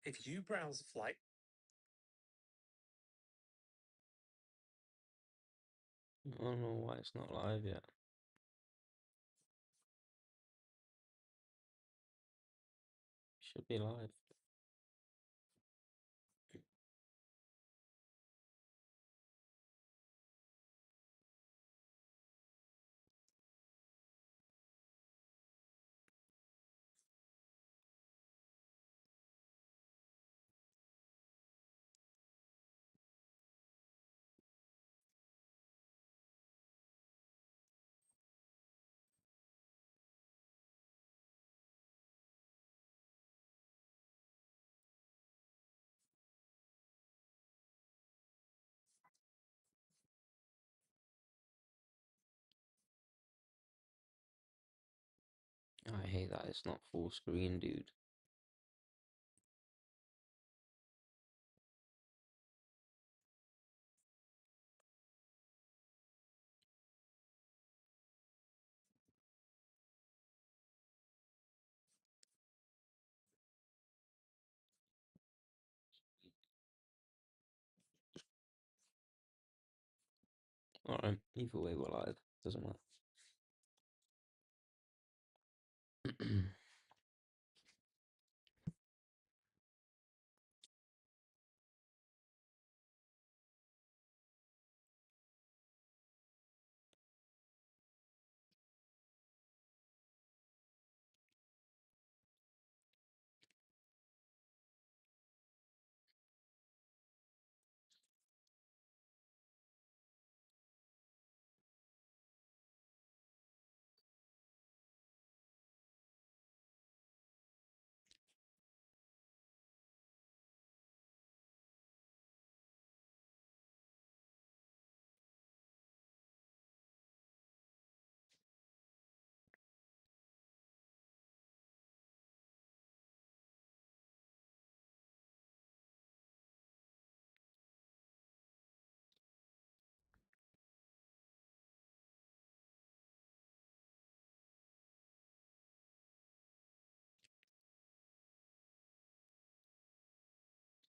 If you browse flight. I don't know why it's not live yet. Should be live. I hate that it's not full screen, dude. Alright, either way we're live. Doesn't matter.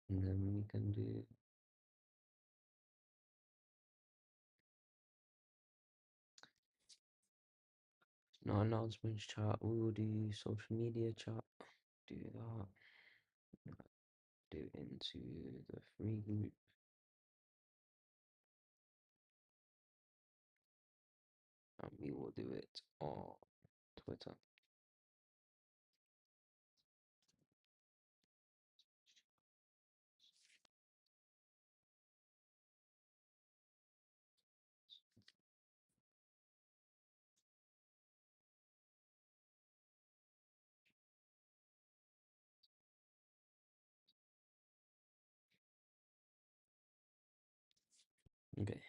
And then we can do no announcements chat. We will do social media chat. Do that. Do it into the free group. And we will do it on Twitter. Okay.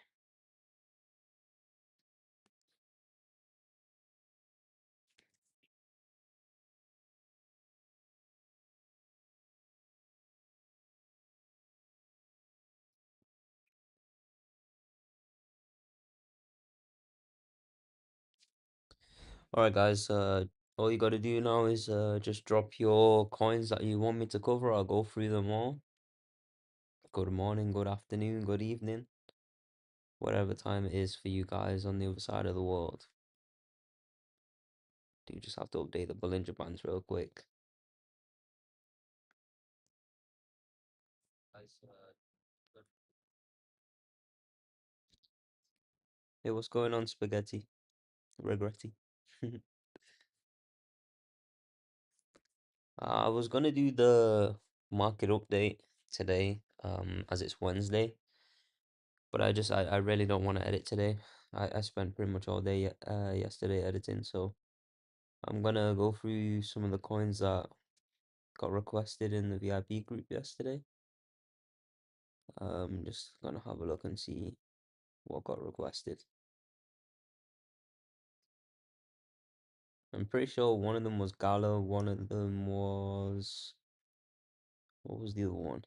Alright guys, all you gotta do now is just drop your coins that you want me to cover. I'll go through them all. Good morning, good afternoon, good evening. Whatever time it is for you guys on the other side of the world. Do you just have to update the Bollinger Bands real quick? Hey, what's going on, Spaghetti? Regretti. I was gonna do the market update today, as it's Wednesday, but I really don't want to edit today. I spent pretty much all day yesterday editing, so I'm gonna go through some of the coins that got requested in the VIP group yesterday. Just gonna have a look and see what got requested. I'm pretty sure one of them was Gala, one of them was, what was the other one?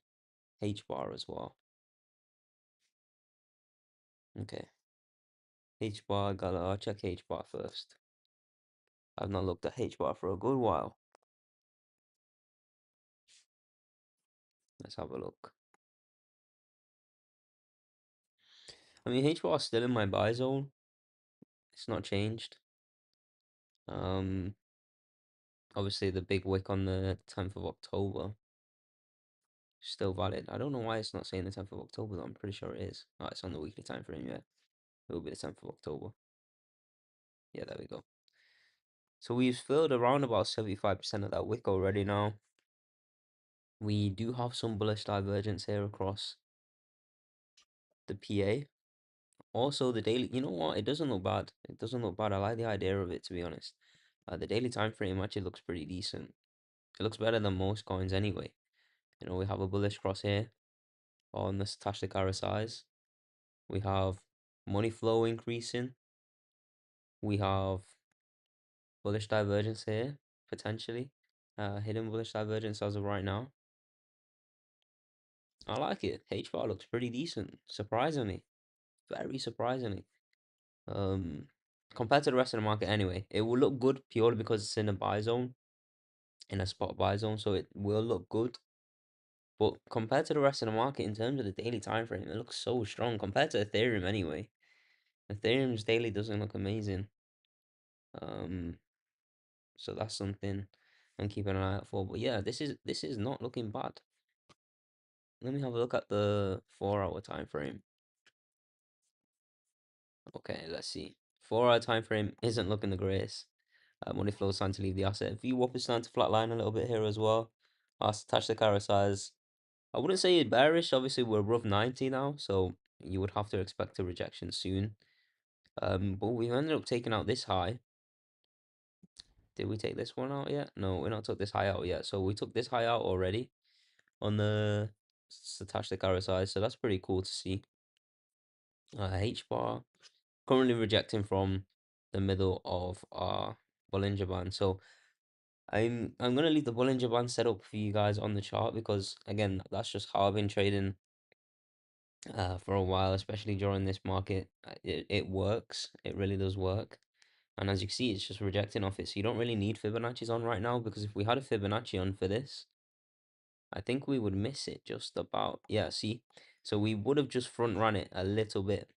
H bar as well. Okay. H bar, Gala. I'll check H bar first. I've not looked at H bar for a good while. Let's have a look. I mean, HBAR is still in my buy zone. It's not changed. Obviously the big wick on the 10th of October still valid. I don't know why it's not saying the 10th of October though. I'm pretty sure it is. Oh, it's on the weekly time frame, yeah. It will be the 10th of October. Yeah, there we go. So we've filled around about 75% of that wick already now. We do have some bullish divergence here across the PA. Also, the daily, you know what? It doesn't look bad. It doesn't look bad. I like the idea of it, to be honest. The daily time frame actually looks pretty decent. It looks better than most coins anyway. You know, we have a bullish cross here on the stochastic size. We have money flow increasing. We have bullish divergence here, potentially. Hidden bullish divergence as of right now. I like it. HBAR looks pretty decent, surprisingly. Very surprisingly. Compared to the rest of the market anyway. It will look good purely because it's in a buy zone, in a spot buy zone, so it will look good. But compared to the rest of the market, in terms of the daily time frame, it looks so strong compared to Ethereum anyway. Ethereum's daily doesn't look amazing. So that's something I'm keeping an eye out for. But yeah, this is not looking bad. Let me have a look at the 4-hour time frame. Okay, let's see. 4-hour time frame isn't looking the greatest. Money flow is starting to leave the asset. VWAP is starting to flatline a little bit here as well. Attach the carry size. I wouldn't say it's bearish. Obviously, we're above 90 now, so you would have to expect a rejection soon. But we ended up taking out this high. Did we take this one out yet? No, we not took this high out yet. So we took this high out already on the stochastic RSI, so that's pretty cool to see. H bar currently rejecting from the middle of our Bollinger Band. So I'm gonna leave the Bollinger Band set up for you guys on the chart because again, that's just how I've been trading for a while, especially during this market. It works. It really does work. And as you can see, it's just rejecting off it. So you don't really need Fibonacci's on right now because if we had a Fibonacci on for this, I think we would miss it just about. Yeah, see? So we would have just front run it a little bit.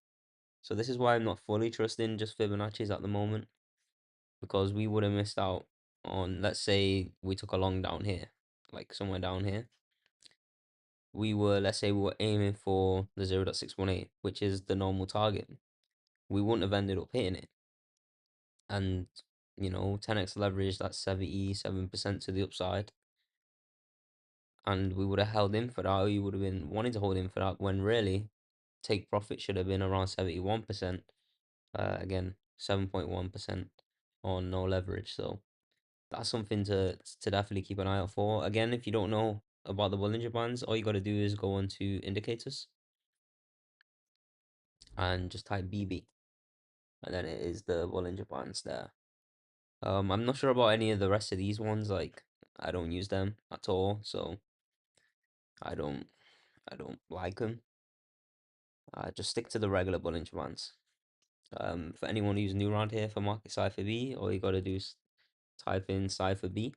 So this is why I'm not fully trusting just Fibonacci's at the moment. Because we would have missed out on, let's say we took a long down here. Like somewhere down here. Let's say we were aiming for the 0.618, which is the normal target. We wouldn't have ended up hitting it. And, 10x leverage, that's 77% to the upside. And we would have held in for that, or you would have been wanting to hold in for that, when really take profit should have been around 71%. Again, 7.1% on no leverage. So that's something to definitely keep an eye out for. Again, if you don't know about the Bollinger Bands, all you got to do is go on to indicators and just type BB, and then it is the Bollinger Bands there. I'm not sure about any of the rest of these ones. Like I don't use them at all, so I don't like them. Just stick to the regular Bollinger Bands. For anyone who's new around here for Market Cipher B, all you gotta do is type in Cipher B,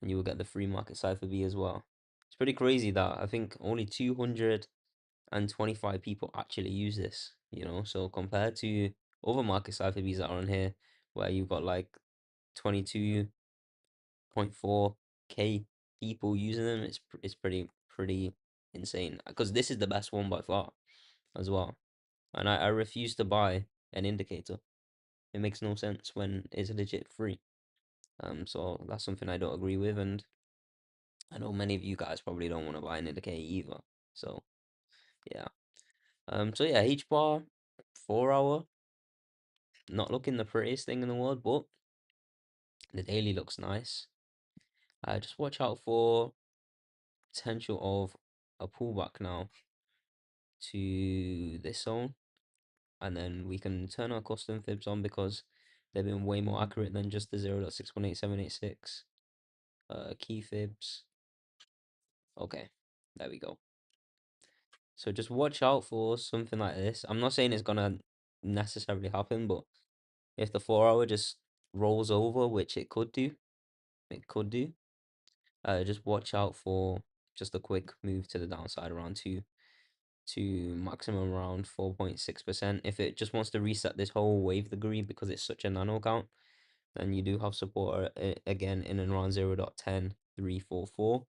and you will get the free Market Cipher B as well. It's pretty crazy that I think only 225 people actually use this. So compared to other Market Cipher Bs that are on here, where you've got like 22.4K people using them, it's pretty insane. Because this is the best one by far, as well. And I refuse to buy an indicator. It makes no sense when it's legit free. So that's something I don't agree with, and I know many of you guys probably don't want to buy an indicator either. So yeah. So yeah, H bar 4-hour, not looking the prettiest thing in the world, but the daily looks nice. Just watch out for potential of a pullback now to this zone, and then we can turn our custom fibs on because they've been way more accurate than just the 0.618786. Key fibs. Okay, there we go. So just watch out for something like this. I'm not saying it's gonna necessarily happen, but if the 4-hour just rolls over, which it could do, just watch out for just a quick move to the downside around 2 to maximum around 4.6%. If it just wants to reset this whole wave degree because it's such a nano count, then you do have support again in and around 0.10344.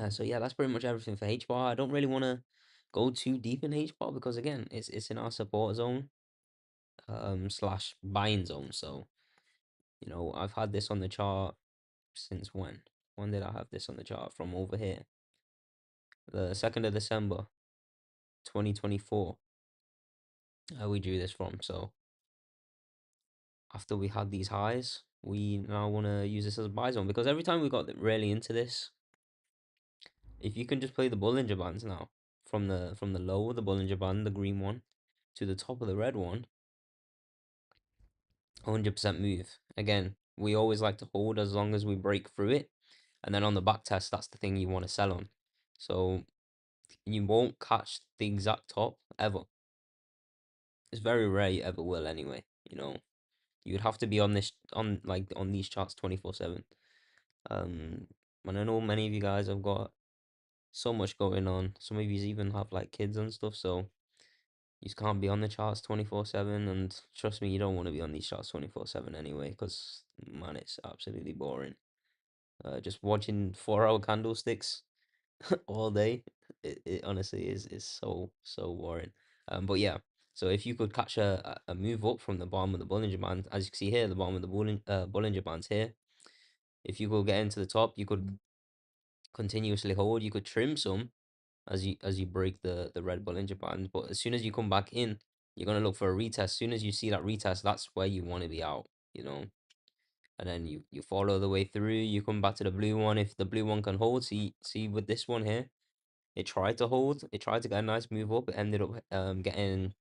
So yeah, that's pretty much everything for H bar. I don't really want to go too deep in H bar because again, it's in our support zone slash buying zone. So I've had this on the chart since when? When did I have this on the chart? From over here, the 2nd of December, 2024. We drew this from. So after we had these highs, we now want to use this as a buy zone because every time we got really into this, if you can just play the Bollinger Bands now from the low of the Bollinger Band, the green one, to the top of the red one, 100% move. Again, we always like to hold as long as we break through it, and then on the back test, that's the thing you want to sell on. So you won't catch the exact top ever. It's very rare you ever will anyway. You'd have to be on these charts 24/7. And I know many of you guys have got so much going on. Some of you even have like kids and stuff, so you just can't be on the charts 24/7. And trust me, you don't want to be on these charts 24/7 anyway, because man, it's absolutely boring. Just watching 4-hour candlesticks all day, it honestly is so boring. But yeah, so if you could catch a move up from the bottom of the Bollinger Band, as you can see here, the bottom of the Bollinger Band's here. If you could get into the top, you could continuously hold. You could trim some as you break the red Bollinger Band, but as soon as you come back in, you're gonna look for a retest. As soon as you see that retest, that's where you want to be out. And then you follow the way through. You come back to the blue one. If the blue one can hold, see with this one here, it tried to hold. It tried to get a nice move up. It ended up getting,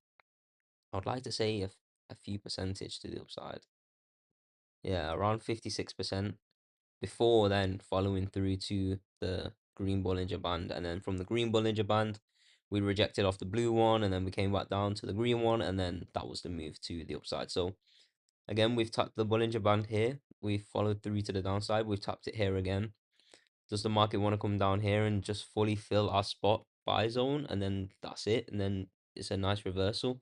I'd like to say, a few percentage to the upside. Yeah, around 56%. Before then following through to the green Bollinger Band, and then from the green Bollinger Band, we rejected off the blue one, and then we came back down to the green one, and then that was the move to the upside. So again, we've tapped the Bollinger Band here. We've followed through to the downside. We've tapped it here again. Does the market want to come down here and just fully fill our spot buy zone, and then that's it, and then it's a nice reversal?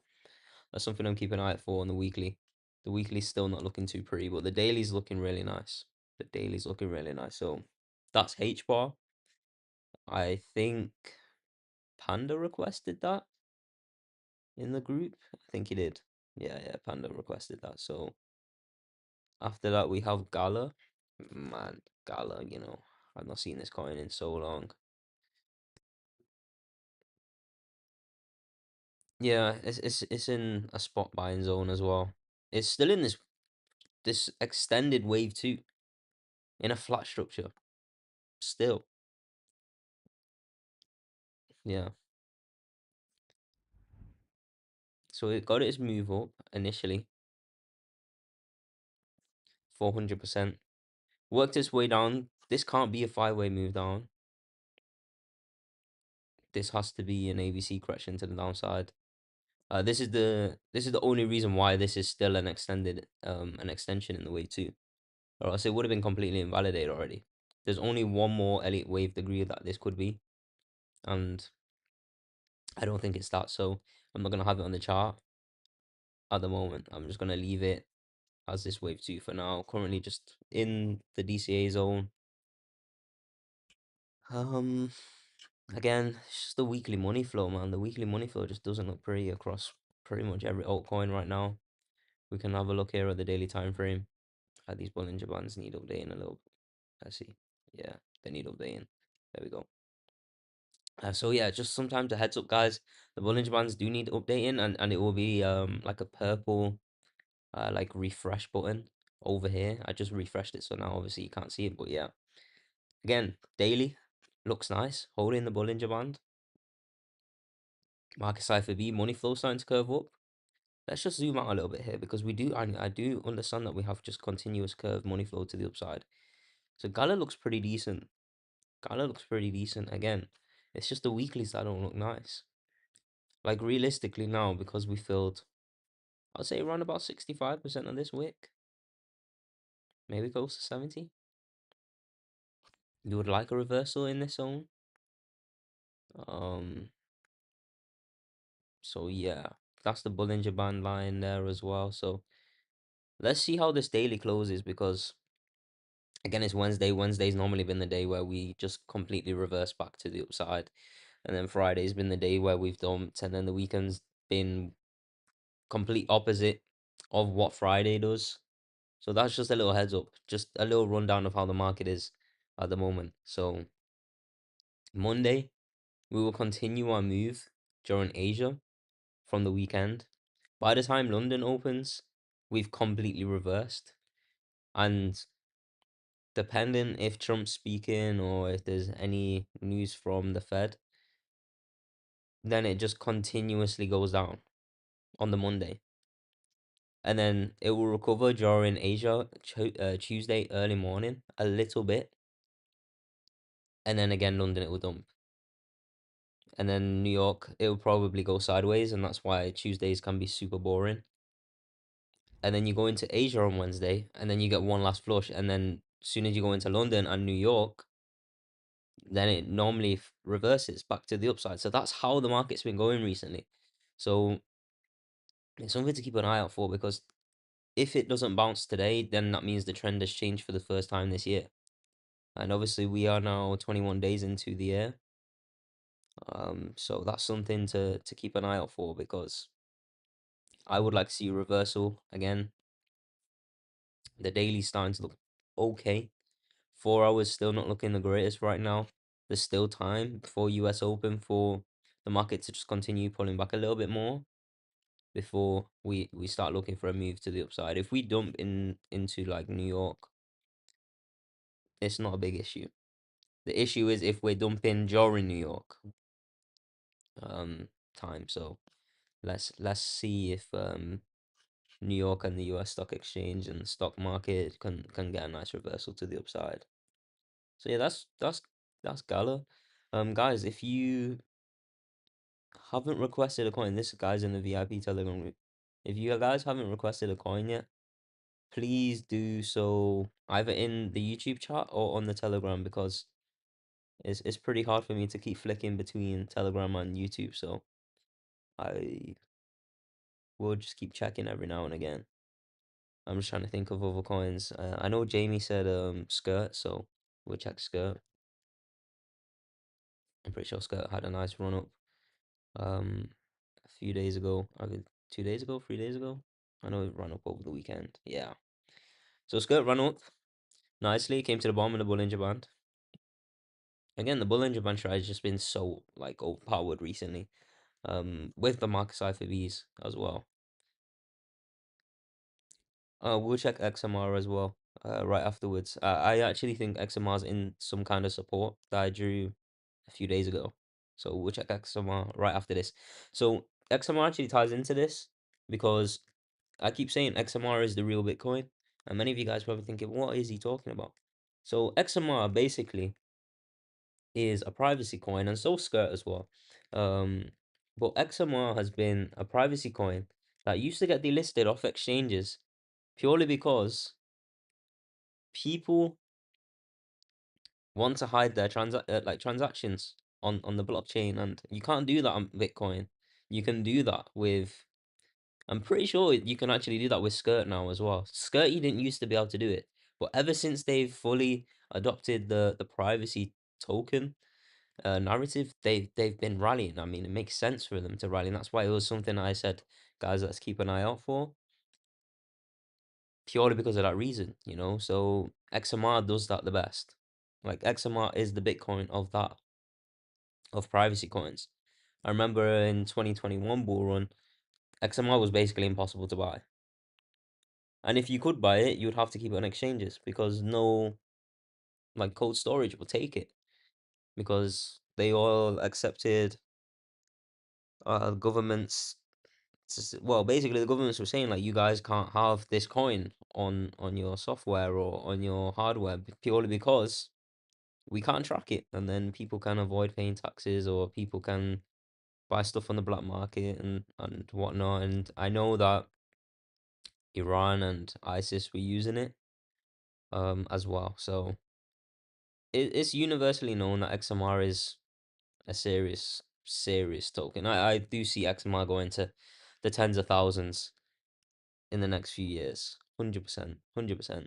That's something I'm keeping an eye out for on the weekly. The weekly's still not looking too pretty, but the daily's looking really nice. The daily's looking really nice. So that's H bar. I think Panda requested that in the group. I think he did. Yeah, Panda requested that. So after that, we have Gala. Man, Gala, I've not seen this coin in so long. Yeah, it's in a spot buying zone as well. It's still in this extended wave too, in a flat structure. Still, yeah. So it got its move up initially, 400%. Worked its way down. This can't be a 5-way move down. This has to be an ABC correction to the downside. This is the only reason why this is still an extension in the wave two, or else it would have been completely invalidated already. There's only one more elite wave degree that this could be, and I don't think it's that. So I'm not gonna have it on the chart at the moment. I'm just gonna leave it as this wave two for now. Currently just in the DCA zone. Um, Again, it's just the weekly money flow, man. The weekly money flow just doesn't look pretty across pretty much every altcoin right now. We can have a look here at the daily time frame. These Bollinger Bands need updating a little. Let's see. Yeah, they need updating. There we go. So yeah, just sometimes a heads up, guys. The Bollinger Bands do need updating, and it will be like a purple like refresh button over here. I just refreshed it, so now obviously you can't see it, but yeah. Again, daily looks nice. Holding the Bollinger Band. Market cipher B, money flow starting to curve up. Let's just zoom out a little bit here because I do understand that we have just continuous curve money flow to the upside. So Gala looks pretty decent. Gala looks pretty decent again. It's just the weeklies that don't look nice. Like realistically now, because we filled, I'll say around about 65% of this wick. Maybe close to 70. you would like a reversal in this zone. Um, so yeah, that's the Bollinger Band line there as well. So let's see how this daily closes, because again, it's Wednesday. Wednesday's normally been the day where we just completely reverse back to the upside. And then Friday's been the day where we've dumped, and then the weekend's been complete opposite of what Friday does. So that's just a little heads up, just a little rundown of how the market is at the moment. So Monday, we will continue our move during Asia from the weekend. By the time London opens, we've completely reversed. And depending if Trump's speaking or if there's any news from the Fed, then it just continuously goes down on the Monday. And then it will recover during Asia Tuesday early morning a little bit. And then again, London, it will dump. And then New York, it will probably go sideways. And that's why Tuesdays can be super boring. And then you go into Asia on Wednesday, and then you get one last flush. And then as soon as you go into London and New York, then it normally reverses back to the upside. So that's how the market's been going recently. So it's something to keep an eye out for, because if it doesn't bounce today, then that means the trend has changed for the first time this year. And obviously we are now 21 days into the year. So that's something to keep an eye out for, because I would like to see a reversal again. The daily's starting to look okay. 4 hours still not looking the greatest right now. There's still time before US Open for the market to just continue pulling back a little bit more before we start looking for a move to the upside. If we dump into like New York, it's not a big issue. The issue is if we're dumping during New York time. So let's see if New York and the US stock exchange and the stock market can get a nice reversal to the upside. So yeah, that's Gala. Guys, if you haven't requested a coin, this guy's in the VIP Telegram group. If you guys haven't requested a coin yet, please do so either in the YouTube chat or on the Telegram, because it's pretty hard for me to keep flicking between Telegram and YouTube. So I will just keep checking every now and again. I'm just trying to think of other coins. I know Jamie said Skirt, so we'll check Skirt. I'm pretty sure Skirt had a nice run up a few days ago. I mean, 2 days ago, 3 days ago. I know it ran up over the weekend. Yeah. So Skirt ran up nicely, came to the bottom of the Bollinger Band. Again, the Bollinger Band strategy has just been so like overpowered recently. With the market cipher Vs as well. We'll check XMR as well. Right afterwards. I actually think XMR's in some kind of support that I drew a few days ago. So we'll check XMR right after this. So XMR actually ties into this, because I keep saying XMR is the real Bitcoin, and many of you guys probably thinking, what is he talking about? So XMR basically is a privacy coin, and so Skirt as well. But XMR has been a privacy coin that used to get delisted off exchanges purely because people want to hide their transactions on the blockchain, and you can't do that on Bitcoin. You can do that with, I'm pretty sure you can actually do that with Skirt now as well. Skirt, you didn't used to be able to do it, but ever since they've fully adopted the privacy token narrative, they've been rallying. I mean, it makes sense for them to rally, and that's why it was something I said, guys, let's keep an eye out for, purely because of that reason, you know. So XMR does that the best. Like XMR is the Bitcoin of that, of privacy coins. I remember in 2021 bull run, XMR was basically impossible to buy. And if you could buy it, you would have to keep it on exchanges, because no like cold storage will take it, because they all accepted governments. Well, basically the governments were saying like, you guys can't have this coin on your software or on your hardware, purely because we can't track it, and then people can avoid paying taxes, or people can buy stuff on the black market and whatnot. And I know that Iran and ISIS were using it as well. So it's universally known that XMR is a serious token. I do see XMR going to the tens of thousands in the next few years. 100%. 100%.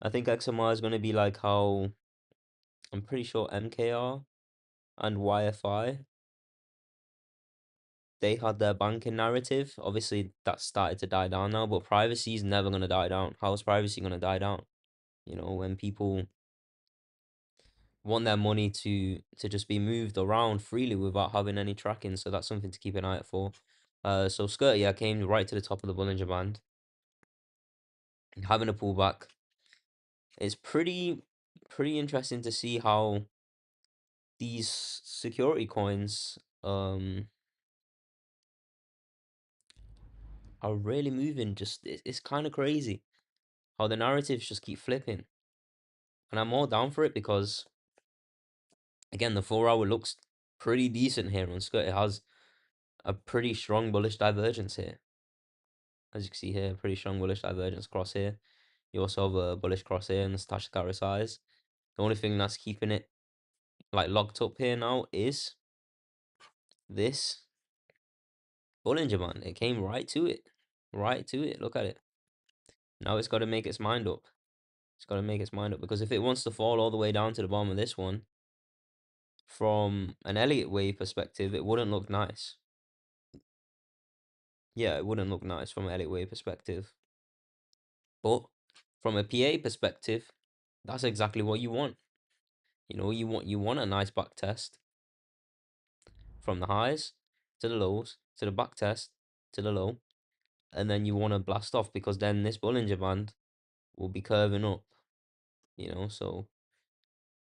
I think XMR is going to be like how I'm pretty sure MKR and YFI, they had their banking narrative. Obviously, that started to die down now, but privacy is never going to die down. How is privacy going to die down? You know, when people want their money to just be moved around freely without having any tracking. So that's something to keep an eye out for. So Skirt, yeah, came right to the top of the Bollinger Band, having a pullback. It's pretty interesting to see how these security coins are really moving. Just it's kind of crazy how the narratives just keep flipping, and I'm all down for it because again the 4 hour looks pretty decent here on Skirt. It has a pretty strong bullish divergence here. As you can see here, pretty strong bullish divergence cross here. You also have a bullish cross here in the Stochastic RSIs. The only thing that's keeping it like locked up here now is this Bollinger Band. It came right to it. Right to it. Look at it. Now it's got to make its mind up. It's got to make its mind up because if it wants to fall all the way down to the bottom of this one, from an Elliott wave perspective, it wouldn't look nice. Yeah, it wouldn't look nice from an Elliott wave perspective. But from a PA perspective, that's exactly what you want. You know, you want a nice back test from the highs to the lows to the back test to the low, and then you want to blast off because then this Bollinger Band will be curving up. You know, so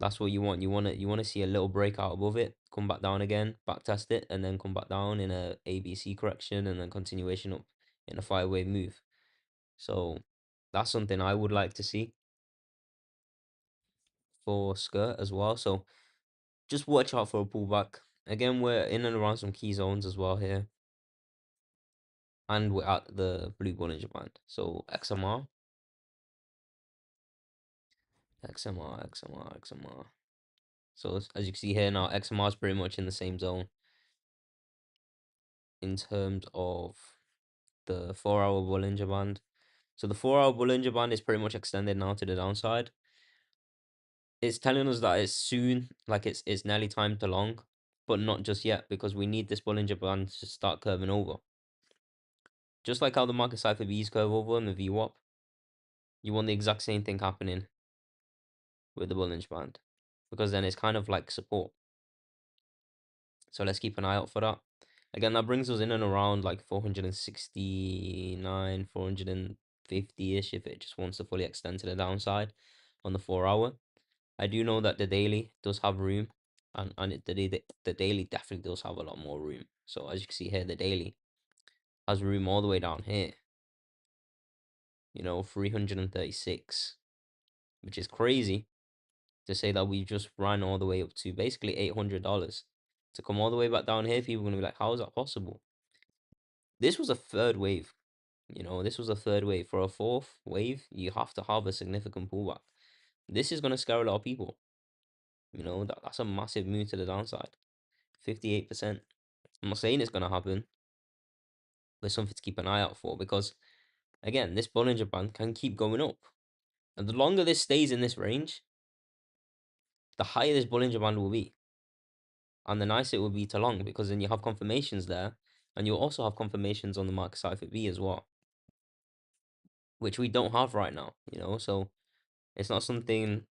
that's what you want. You want to see a little breakout above it, come back down again, back test it, and then come back down in a ABC correction, and then continuation up in a 5 wave move. So that's something I would like to see for Skirt as well. So just watch out for a pullback. Again, we're in and around some key zones as well here. And we're at the blue Bollinger Band. So XMR, XMR, XMR, XMR. So as you can see here now, XMR is pretty much in the same zone in terms of the 4 hour Bollinger Band. So the 4 hour Bollinger Band is pretty much extended now to the downside. It's telling us that it's soon, like it's nearly time to long, but not just yet because we need this Bollinger Band to start curving over. Just like how the market cipher V's curve over and the VWAP, you want the exact same thing happening with the Bollinger Band because then it's kind of like support. So let's keep an eye out for that. Again, that brings us in and around like 469, 450-ish if it just wants to fully extend to the downside on the 4 hour. I do know that the daily does have room, and the daily definitely does have a lot more room. So as you can see here, the daily has room all the way down here. You know, 336, which is crazy to say that we just ran all the way up to basically $800 to come all the way back down here. People are gonna be like, how is that possible? This was a third wave. You know, this was a third wave. For a fourth wave, you have to have a significant pullback. This is gonna scare a lot of people. You know, that's a massive move to the downside. 58%. I'm not saying it's gonna happen, but it's something to keep an eye out for because again, this Bollinger Band can keep going up. And the longer this stays in this range, the higher this Bollinger Band will be. And the nicer it will be to long because then you have confirmations there, and you'll also have confirmations on the market cipher B as well, which we don't have right now, you know, so it's not something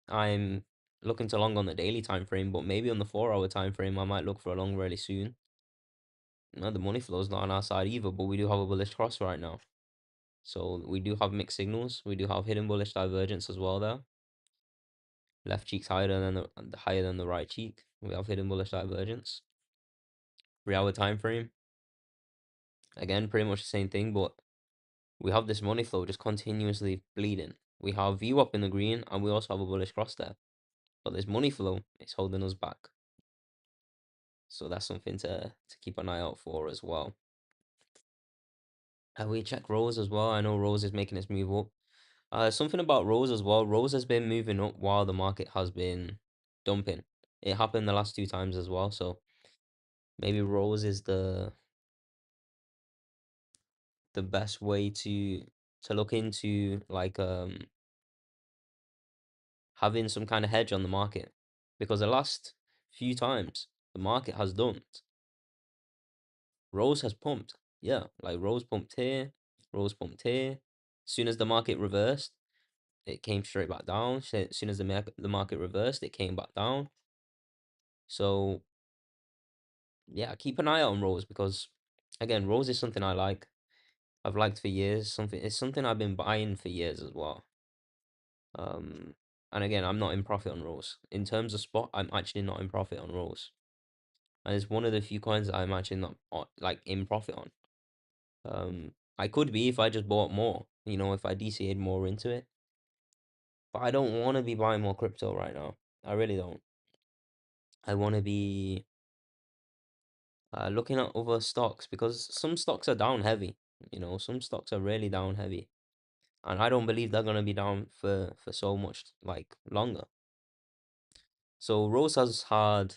I'm looking to long on the daily time frame, but maybe on the 4 hour time frame I might look for a long really soon. No, the money flow is not on our side either, but we do have a bullish cross right now. So we do have mixed signals. We do have hidden bullish divergence as well there. Left cheek's higher than the right cheek. We have hidden bullish divergence. 3 hour time frame. Again, pretty much the same thing, but we have this money flow just continuously bleeding. We have VWAP in the green, and we also have a bullish cross there. But this money flow is holding us back. So that's something to keep an eye out for as well. And we check Rose as well. I know Rose is making its move up. Something about Rose as well. Rose has been moving up while the market has been dumping. It happened the last two times as well, so maybe Rose is the best way to look into, like, having some kind of hedge on the market, because the last few times the market has dumped, Rose has pumped. Yeah, like Rose pumped here, Rose pumped here. As soon as the market reversed, it came straight back down. As soon as the market reversed, it came back down. So yeah, keep an eye out on Rose, because again, Rose is something I like. I've liked for years. It's something I've been buying for years as well. Um, and again, I'm not in profit on Rose. In terms of spot, I'm actually not in profit on Rose, and it's one of the few coins that I'm actually not like in profit on. I could be if I just bought more, if I DCA'd more into it. But I don't want to be buying more crypto right now. I really don't. I want to be looking at other stocks, because some stocks are down heavy. Some stocks are really down heavy, and I don't believe they're gonna be down for so much like longer. So Rose has had,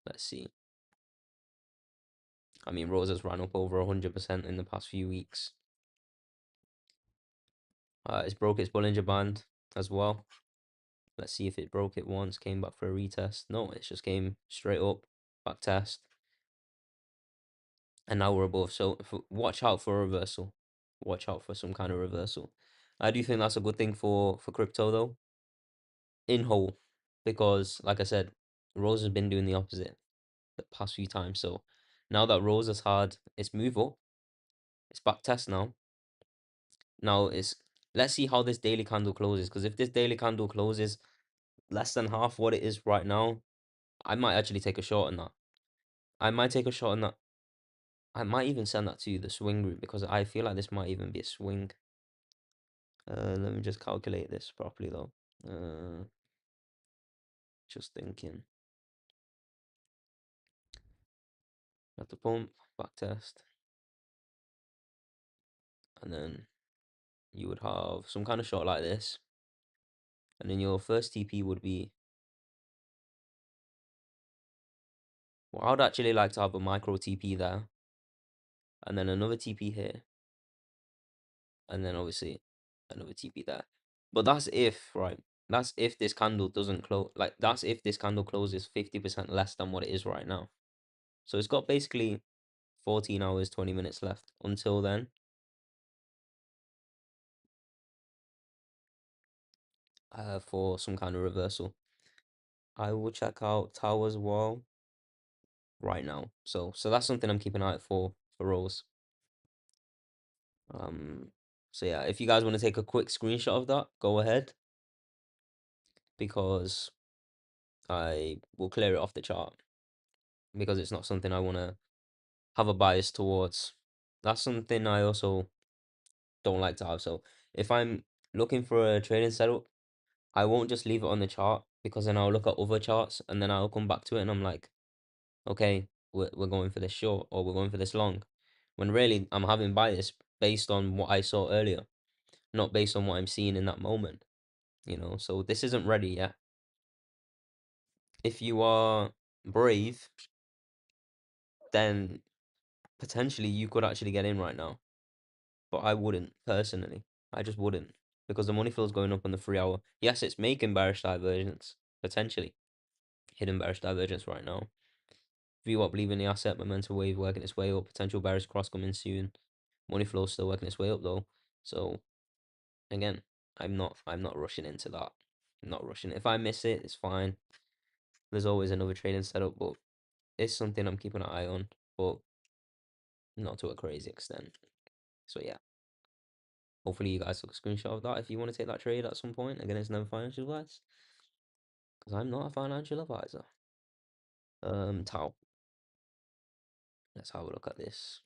let's see. I mean, Rose has ran up over 100% in the past few weeks. It's broke its Bollinger Band as well. Let's see if it broke it once, came back for a retest. No, it just came straight up, back test, and now we're above. So watch out for a reversal. Watch out for some kind of reversal. I do think that's a good thing for crypto though, in whole, because like I said, Rose has been doing the opposite the past few times. So now that Rose has had its move up, it's back test now. Now it's let's see how this daily candle closes, because if this daily candle closes less than half what it is right now, I might actually take a short on that. I might take a shot on that. I might even send that to the swing group, because I feel like this might even be a swing. Let me just calculate this properly though. Just thinking. At the pump, back test, and then you would have some kind of shot like this, and then your first TP would be. Well, I would actually like to have a micro TP there, and then another TP here, and then obviously another TP there. But that's if, right? That's if this candle doesn't close. Like, that's if this candle closes 50% less than what it is right now. So it's got basically 14 hours, 20 minutes left until then. For some kind of reversal. I will check out Towers Wall right now. So that's something I'm keeping an eye out for Rose. So yeah, if you guys want to take a quick screenshot of that, go ahead, because I will clear it off the chart, because it's not something I want to have a bias towards. That's something I also don't like to have. So if I'm looking for a trading setup, I won't just leave it on the chart, because then I'll look at other charts and then I'll come back to it and I'm like, okay, we're going for this short, or we're going for this long. When really I'm having bias based on what I saw earlier, not based on what I'm seeing in that moment. So this isn't ready yet. If you are brave, then potentially you could actually get in right now. But I wouldn't, personally. I just wouldn't. Because the money flow's going up on the 3 hour. Yes, it's making bearish divergence, potentially. Hidden bearish divergence right now. VWAP leaving the asset, momentum wave working its way up, potential bearish cross coming soon. Money flow still working its way up though. So again, I'm not rushing into that. I'm not rushing. If I miss it, it's fine. There's always another trading setup, but it's something I'm keeping an eye on, but not to a crazy extent. So yeah. Hopefully you guys took a screenshot of that if you want to take that trade at some point. Again, it's never financial advice, because I'm not a financial advisor. Tau. Let's have a look at this.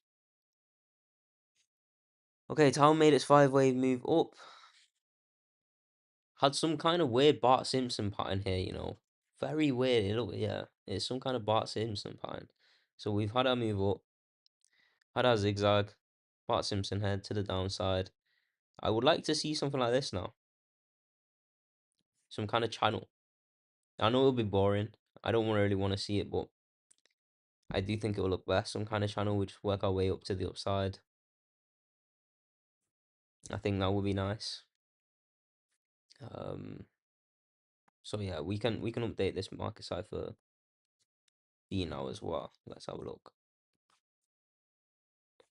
Okay, Tau made its 5-wave move up. Had some kind of weird Bart Simpson pattern here. Very weird. Yeah, it's some kind of Bart Simpson pattern. So we've had our move up, had our zigzag, Bart Simpson head to the downside, I would like to see something like this now. Some kind of channel. I know it'll be boring. I don't really want to see it, but I do think it will look best. Some kind of channel would just work our way up to the upside. I think that would be nice. So yeah, we can update this market cipher B now as well. Let's have a look.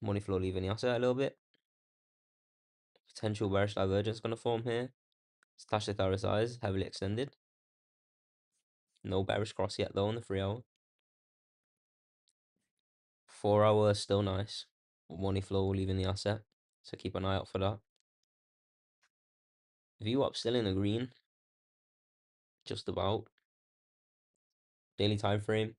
Money flow leaving the asset a little bit. Potential bearish divergence going to form here. Stochastic RSI is heavily extended. No bearish cross yet though on the 3 hour. 4 hour still nice. Money flow leaving the asset. So keep an eye out for that. VWAP still in the green. Just about. Daily time frame.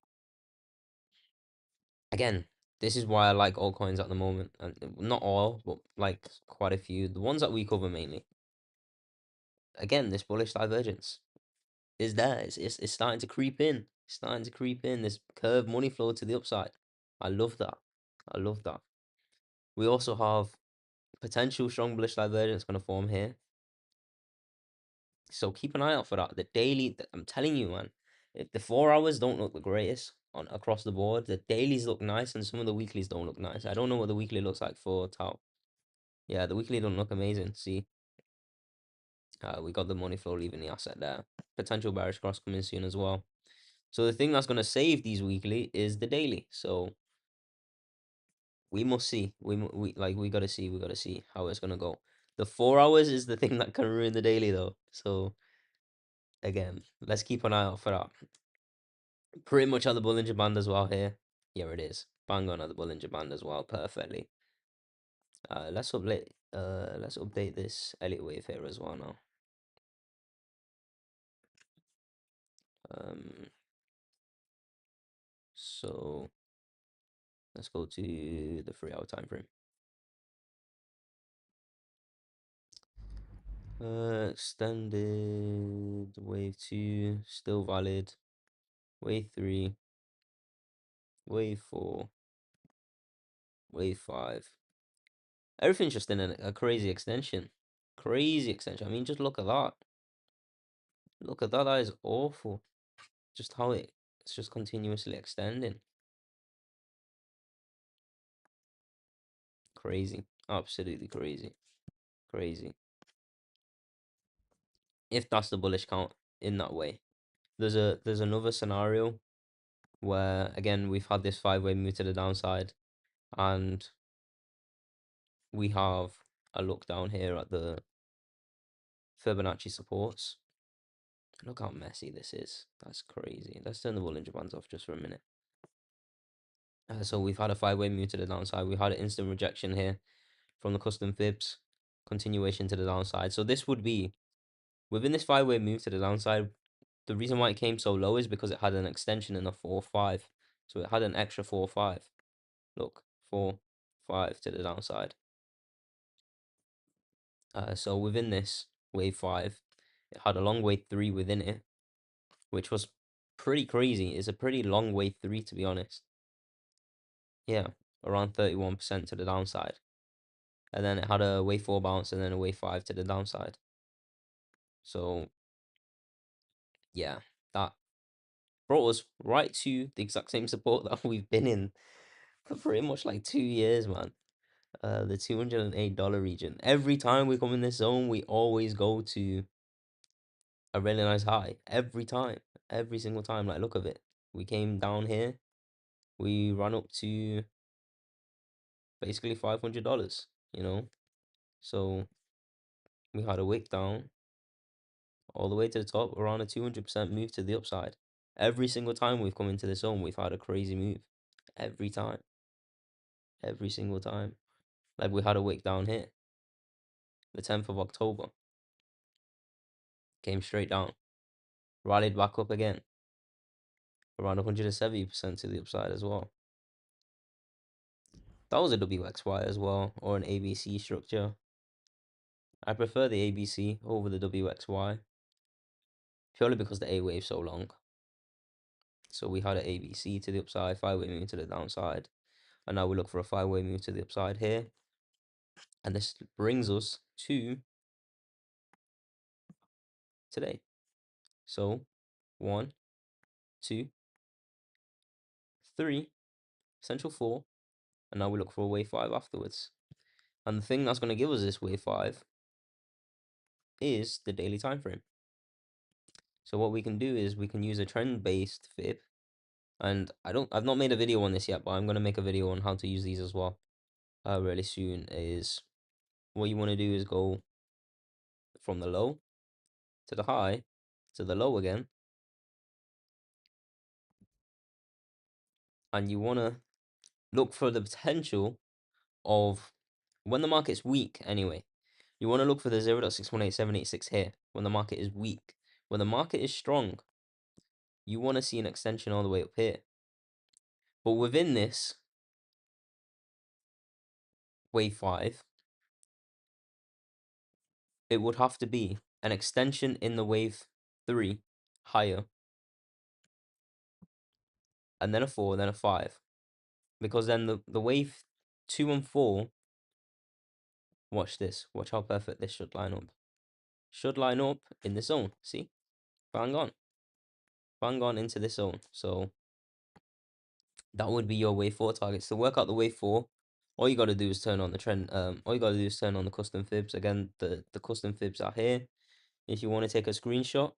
Again, this is why I like altcoins at the moment. And not all, but like quite a few. The ones that we cover mainly. Again, this bullish divergence is there. It's starting to creep in. It's starting to creep in. This curved money flow to the upside. I love that. I love that. We also have potential strong bullish divergence going to form here. So keep an eye out for that. The daily, I'm telling you, man, if the 4 hours don't look the greatest on across the board, the dailies look nice and some of the weeklies don't look nice. I don't know what the weekly looks like for Tau. Yeah, the weekly don't look amazing. See, we got the money flow leaving the asset there. Potential bearish cross coming soon as well. So the thing that's going to save these weekly is the daily. So we must see. We got to see. We got to see how it's going to go. The 4 hours is the thing that can ruin the daily though. So again, let's keep an eye out for that. Pretty much at the Bollinger Band as well here. Here it is. Bang on at the Bollinger Band as well. Perfectly. Let's update this Elliott wave here as well now. So let's go to the 3 hour time frame. Extended wave 2 still valid. Wave 3, wave 4, wave 5. Everything's just in a crazy extension. Crazy extension. I mean, just look at that. Look at that. That is awful. Just how it's just continuously extending. Crazy. Absolutely crazy. Crazy. If that's the bullish count in that way. There's another scenario where again we've had this 5-way move to the downside and we have a look down here at the Fibonacci supports. Look how messy this is. That's crazy. Let's turn the Bollinger Bands off just for a minute. So we've had a 5-way move to the downside. We had an instant rejection here from the custom fibs. Continuation to the downside. So this would be, within this 5-way move to the downside, the reason why it came so low is because it had an extension in a 4-5. So it had an extra 4-5. Look, 4-5 to the downside. So within this wave 5, it had a long wave 3 within it, which was pretty crazy. It's a pretty long wave 3 to be honest. Yeah, around 31% to the downside. And then it had a wave 4 bounce and then a wave 5 to the downside. So yeah, that brought us right to the exact same support that we've been in for pretty much like 2 years, man. The $208 region. Every time we come in this zone, we always go to a really nice high. Every time. Every single time. Like, look at it. We came down here. We ran up to basically $500, you know? So we had a wick down all the way to the top, around a 200% move to the upside. Every single time we've come into this zone, we've had a crazy move. Every time. Every single time. Like we had a wick down here. The 10th of October. Came straight down. Rallied back up again. Around 170% to the upside as well. That was a WXY as well, or an ABC structure. I prefer the ABC over the WXY. Purely because the A wave's so long. So we had an ABC to the upside, 5-way move to the downside. And now we look for a 5-way move to the upside here. And this brings us to today. So 1, 2, 3, essential 4, and now we look for a wave 5 afterwards. And the thing that's going to give us this wave 5 is the daily time frame. So what we can do is we can use a trend-based fib, and I've not made a video on this yet, but I'm going to make a video on how to use these as well really soon. Is what you want to do is go from the low to the high to the low again, and you want to look for the potential of when the market's weak anyway. You want to look for the 0.618786 here when the market is weak. When the market is strong, you want to see an extension all the way up here. But within this wave 5, it would have to be an extension in the wave 3 higher, and then a 4, then a 5. Because then the wave 2 and 4, watch this. Watch how perfect this should line up. Should line up in the zone. See? Bang on. Bang on into this zone. So that would be your wave 4 targets. To work out the wave 4, all you got to do is turn on the trend. All you got to do is turn on the custom fibs. Again, the custom fibs are here. If you want to take a screenshot,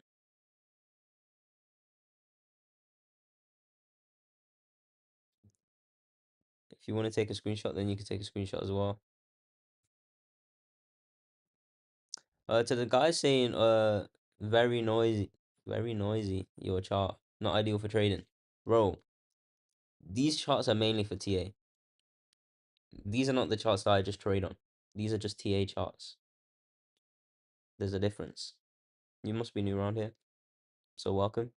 then you can take a screenshot as well. To the guy saying, very noisy, your chart, not ideal for trading. Bro, these charts are mainly for TA. These are not the charts that I just trade on. These are just TA charts. There's a difference. You must be new around here, so welcome.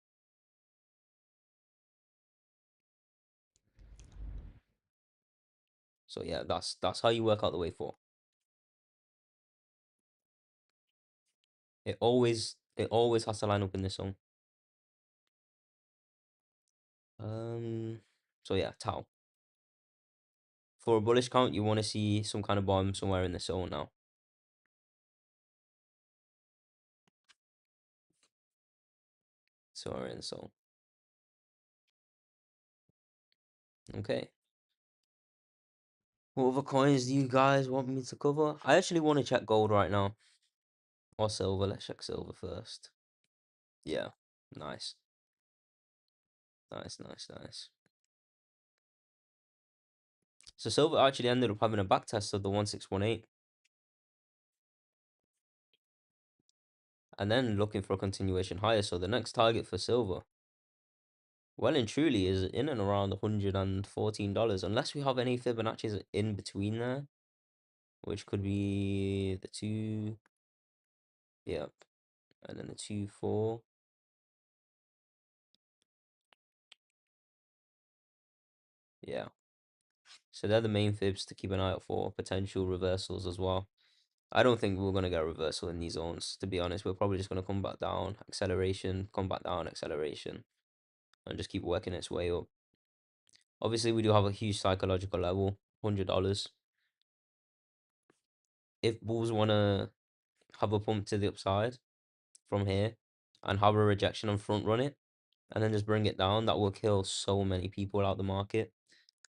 So yeah, that's how you work out the wave 4. It always has to line up in this zone. So yeah, tau. For a bullish count, you want to see some kind of bottom somewhere in the zone now. Somewhere in the zone. Okay. What other coins do you guys want me to cover? I actually want to check gold right now. Or silver. Let's check silver first. Yeah. Nice. Nice. So silver actually ended up having a back test of the 1618. And then looking for a continuation higher. So the next target for silver, well and truly, is in and around $114. Unless we have any Fibonacci's in between there. Which could be the 2. Yep. And then the 2, 4. Yeah. So they're the main fibs to keep an eye out for. Potential reversals as well. I don't think we're going to get a reversal in these zones, to be honest. We're probably just going to come back down, acceleration, come back down, acceleration, and just keep working its way up. Obviously, we do have a huge psychological level, $100. If bulls want to have a pump to the upside from here and have a rejection and front run it, and then just bring it down, that will kill so many people out the market.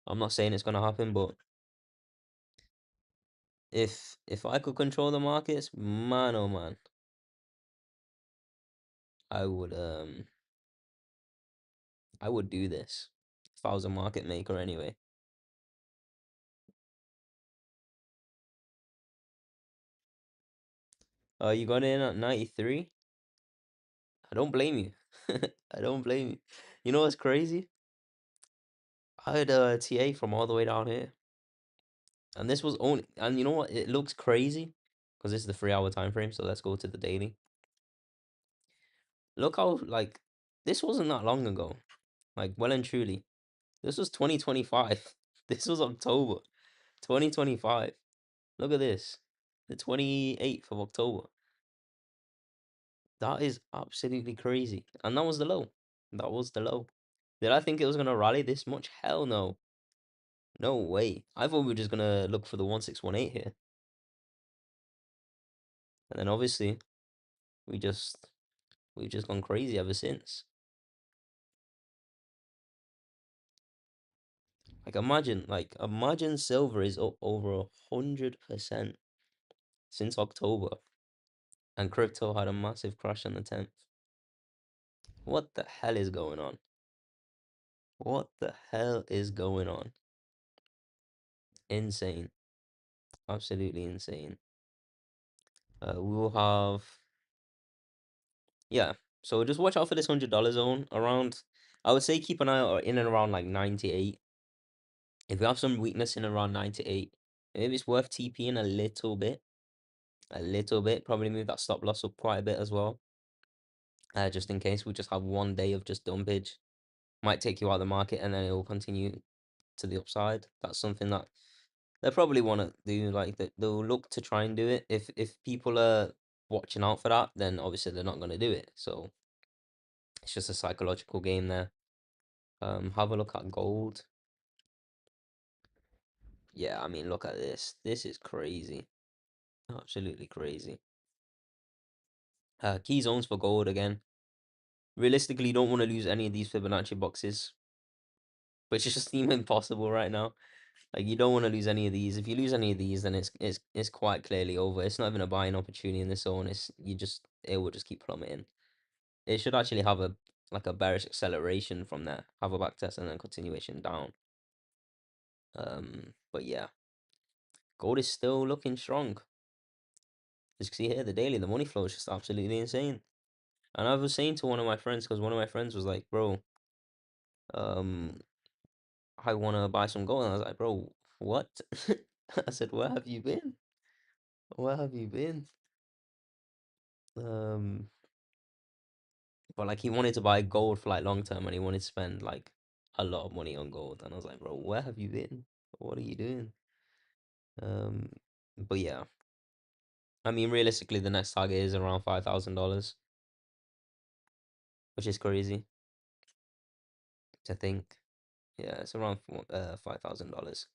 I'm not saying it's going to happen, but if I could control the markets, man, oh man, I would do this if I was a market maker anyway. You got in at 93? I don't blame you. I don't blame you. You know what's crazy? I had a TA from all the way down here. And this was only, and you know what? It looks crazy because this is the 3-hour time frame. So let's go to the daily. Look how, like, this wasn't that long ago. Like, well and truly. This was 2025. This was October 2025. Look at this. The 28th of October. That is absolutely crazy. And that was the low. That was the low. Did I think it was going to rally this much? Hell no. No way. I thought we were just going to look for the 1618 here. And then obviously we just we've just gone crazy ever since. Like imagine silver is up over 100% since October, and crypto had a massive crash on the 10th. What the hell is going on? What the hell is going on? Insane. Absolutely insane. We will have, yeah. So just watch out for this $100 zone around. I would say keep an eye out in and around like 98. If we have some weakness in around 98, maybe it's worth TPing a little bit. A little bit. Probably move that stop loss up quite a bit as well. Just in case we just have one day of just dumpage. Might take you out of the market and then it will continue to the upside. That's something that they probably want to do. Like they'll look to try and do it. If people are watching out for that, then obviously they're not going to do it. So it's just a psychological game there. Have a look at gold. Yeah, I mean, look at this. This is crazy. Absolutely crazy. Key zones for gold again. Realistically, you don't want to lose any of these Fibonacci boxes, which is just seem impossible right now. Like you don't want to lose any of these. If you lose any of these, then it's quite clearly over. It's not even a buying opportunity in this zone. It will just keep plummeting. It should actually have a bearish acceleration from there, have a back test and then continuation down. But yeah, gold is still looking strong. As you can see here, the daily, the money flow is just absolutely insane. And I was saying to one of my friends, because one of my friends was like, bro, um, I want to buy some gold. And I was like, bro, what? I said, where have you been? Where have you been? Um, but like he wanted to buy gold for like long term and he wanted to spend like a lot of money on gold. And I was like, bro, where have you been? What are you doing? Um, but yeah, I mean, realistically, the next target is around $5,000, which is crazy to think. Yeah, it's around $5,000.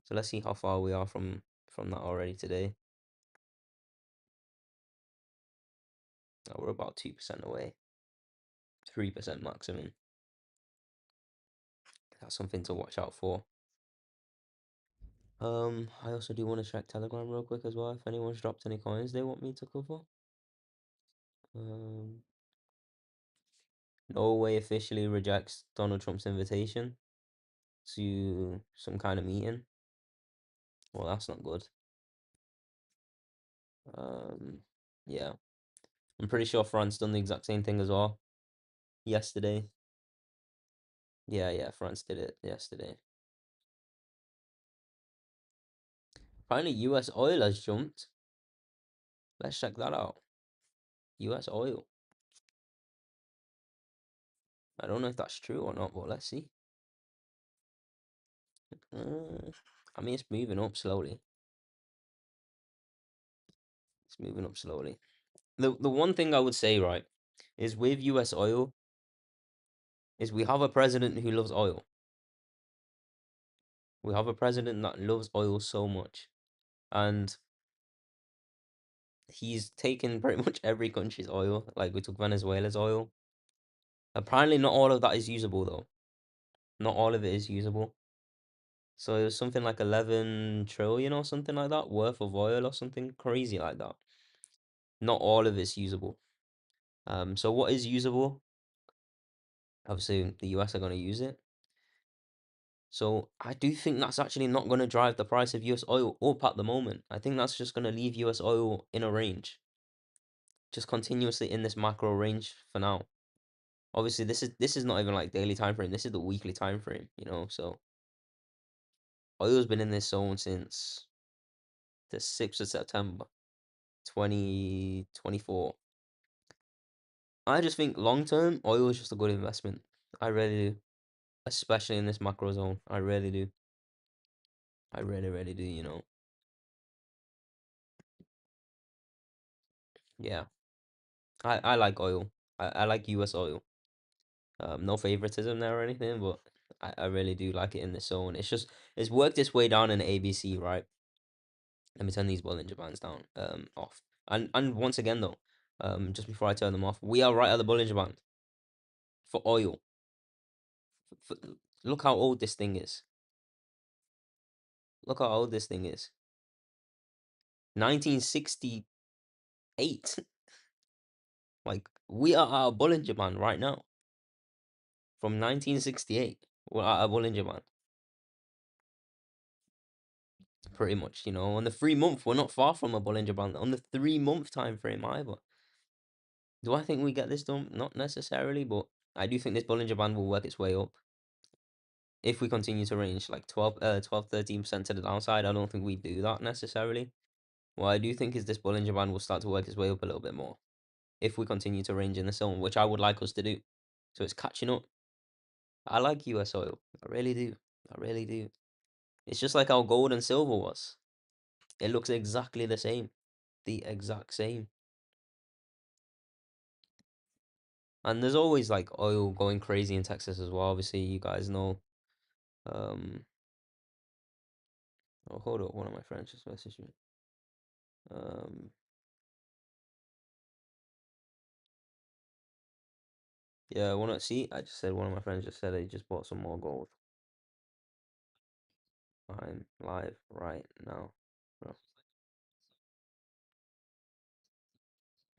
So let's see how far we are from that already today. We're about 2% away, 3% maximum. That's something to watch out for. I also do want to check Telegram real quick as well. If anyone's dropped any coins they want me to cover. Um, Norway officially rejects Donald Trump's invitation to some kind of meeting. Well, that's not good. Yeah, I'm pretty sure France done the exact same thing as well yesterday. Yeah, France did it yesterday. Apparently, US oil has jumped. Let's check that out. US oil. I don't know if that's true or not, but let's see. I mean, it's moving up slowly. It's moving up slowly. The one thing I would say, right, is with US oil, is we have a president who loves oil. We have a president that loves oil so much. And he's taken pretty much every country's oil. Like we took Venezuela's oil. Apparently not all of that is usable though. Not all of it is usable. So it was something like 11 trillion or something like that worth of oil or something crazy like that. Not all of it's usable. So what is usable? Obviously the US are going to use it. So I do think that's actually not going to drive the price of US oil up at the moment. I think that's just going to leave US oil in a range, just continuously in this macro range for now. Obviously, this is not even like daily time frame. This is the weekly time frame, you know. So oil's been in this zone since the 6th of September, 2024. I just think long term, oil is just a good investment. I really do, especially in this macro zone. I really do. I really, really do. You know. Yeah, I like oil. I like US oil. No favoritism there or anything, but I really do like it in this zone. It's worked its way down in ABC, right? Let me turn these Bollinger Bands down off. And once again though, just before I turn them off, we are right at the Bollinger Band for oil. For, look how old this thing is. Look how old this thing is. 1968. Like, we are at a Bollinger Band right now. From 1968, we're at a Bollinger Band. Pretty much, you know. On the 3 month, we're not far from a Bollinger Band. On the 3 month time frame either. Do I think we get this done? Not necessarily, but I do think this Bollinger Band will work its way up. If we continue to range like 13% to the downside, I don't think we do that necessarily. What I do think is this Bollinger Band will start to work its way up a little bit more. If we continue to range in the zone, which I would like us to do. So it's catching up. I like US oil. I really do. I really do. It's just like how gold and silver was. It looks exactly the same. The exact same. And there's always like oil going crazy in Texas as well. Obviously, you guys know. Um, oh, hold up. One of my friends just messaged me. Yeah, I just said one of my friends just said he just bought some more gold. I'm live right now. Oh,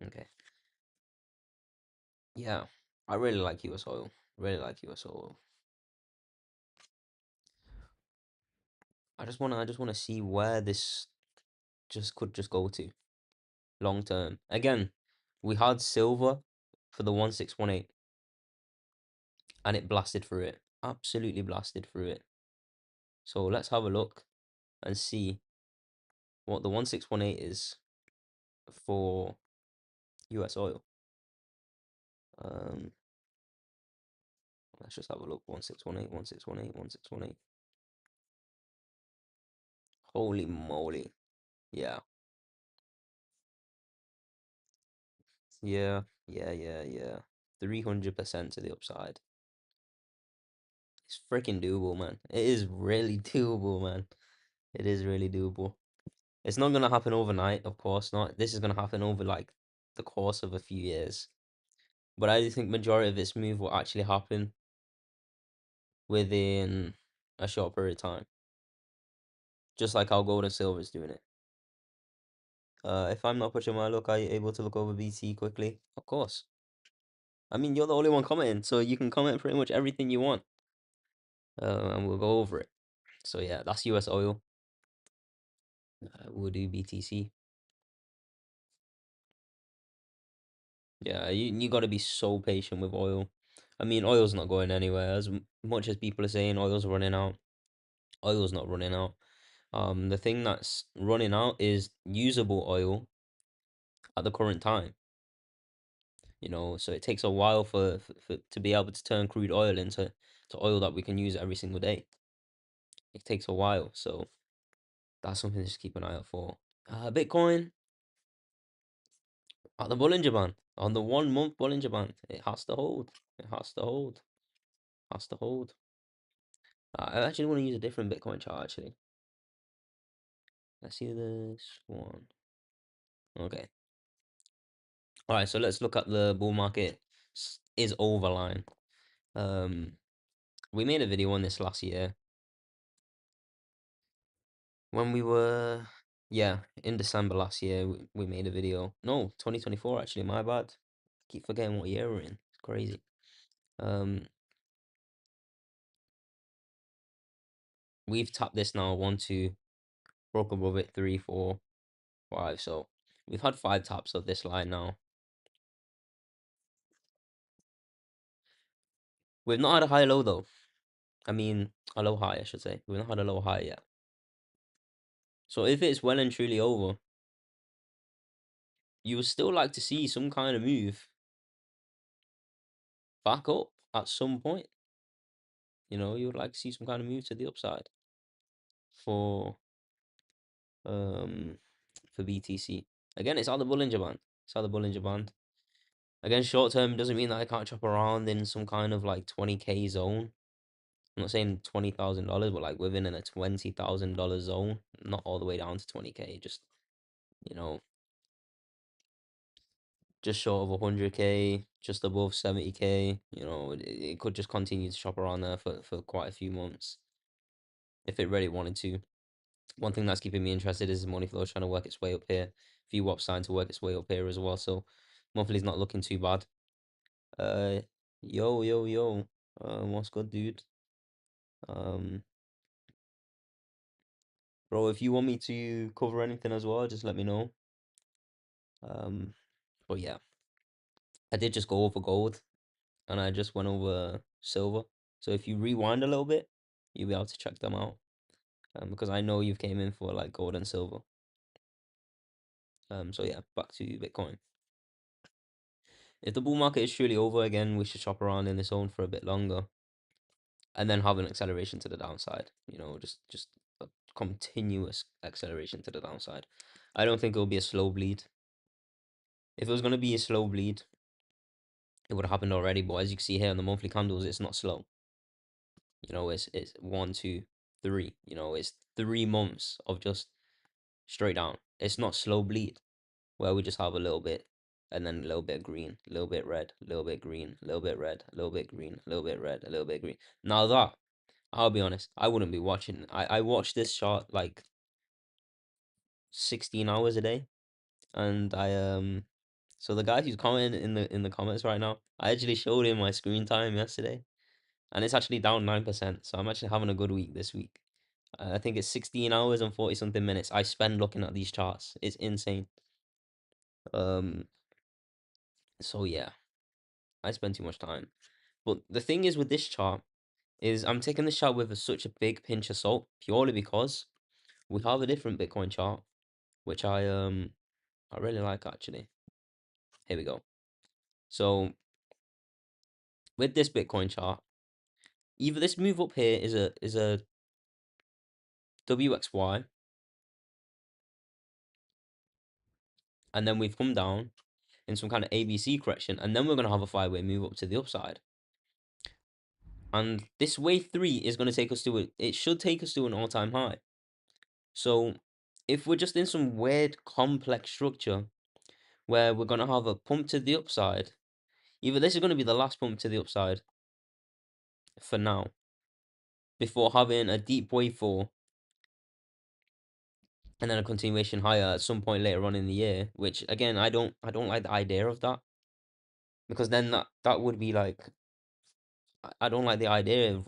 okay. Yeah, I really like US oil. Really like US oil. I just wanna see where this could just go to long term. Again, we had silver for the 1618 and it blasted through it. Absolutely blasted through it. So let's have a look and see what the 1618 is for US oil. Um, let's just have a look. 1618, 1618, 1618. Holy moly. Yeah. Yeah. 300% to the upside. It's freaking doable, man. It is really doable, man. It is really doable. It's not gonna happen overnight, of course not. This is gonna happen over like the course of a few years. But I do think majority of this move will actually happen within a short period of time. Just like how gold and silver is doing it. If I'm not pushing my luck, are you able to look over BT quickly? Of course. I mean, you're the only one commenting, so you can comment pretty much everything you want. And we'll go over it. So yeah, that's US oil. We'll do BTC. Yeah, you got to be so patient with oil. I mean, oil's not going anywhere. As much as people are saying oil's running out, oil's not running out. The thing that's running out is usable oil at the current time. You know, so it takes a while for to be able to turn crude oil into oil that we can use every single day. It takes a while, so that's something to just keep an eye out for. Bitcoin at the Bollinger Band, on the 1 month Bollinger Band, it has to hold. It has to hold. Has to hold. I actually want to use a different Bitcoin chart actually. Let's see this one. Okay. All right, so let's look at the bull market is overline. We made a video on this last year when we were, yeah, in December last year. We made a video. No, 2024 actually. My bad. Keep forgetting what year we're in. It's crazy. Um, we've tapped this now. 1, 2, broke above it. 3, 4, 5. So we've had 5 taps of this line now. We've not had a high low though. I mean, a low high, I should say. We've not had a low high yet. So if it's well and truly over, you would still like to see some kind of move back up at some point. You know, you would like to see some kind of move to the upside for um for BTC. Again, it's out the Bollinger Band. It's out the Bollinger Band. Again, short term doesn't mean that I can't chop around in some kind of like 20K zone. I'm not saying $20,000, but like within a $20,000 zone, not all the way down to 20K. Just, you know, just short of 100K, just above 70K. You know, it could just continue to shop around there for quite a few months if it really wanted to. One thing that's keeping me interested is money flow trying to work its way up here. VWAP starting to work its way up here as well. So monthly's not looking too bad. Uh, yo. What's good, dude? Um, bro, if you want me to cover anything as well, just let me know. But yeah, I did just go over gold and I just went over silver. So if you rewind a little bit, you'll be able to check them out. Because I know you've came in for like gold and silver. So yeah, back to Bitcoin. If the bull market is truly over again, we should shop around in this zone for a bit longer, and then have an acceleration to the downside. You know, just a continuous acceleration to the downside. I don't think it will be a slow bleed. If it was going to be a slow bleed, it would have happened already. But as you can see here on the monthly candles, it's not slow. You know, it's 1, 2, 3. You know, it's 3 months of just straight down. It's not slow bleed where we just have a little bit and then a little bit green, a little bit red, a little bit green, a little bit red, a little bit green, a little bit red, a little bit green. Now that, I'll be honest, I wouldn't be watching. I watch this chart like 16 hours a day, and so the guy who's commenting in the comments right now, I actually showed him my screen time yesterday, and it's actually down 9%. So I'm actually having a good week this week. I think it's 16 hours and 40 something minutes I spend looking at these charts. It's insane. Um, so yeah, I spend too much time. But the thing is with this chart is I'm taking this chart with such a big pinch of salt purely because we have a different Bitcoin chart, which I really like actually. Here we go. So with this Bitcoin chart, either this move up here is a WXY, and then we've come down in some kind of ABC correction, and then we're gonna have a 5-way move up to the upside. And this wave 3 is gonna take us to it should take us to an all-time high. So if we're just in some weird complex structure where we're gonna have a pump to the upside, either this is gonna be the last pump to the upside for now, before having a deep wave 4 and then a continuation higher at some point later on in the year, which again I don't like the idea of that. Because then that would be like I don't like the idea of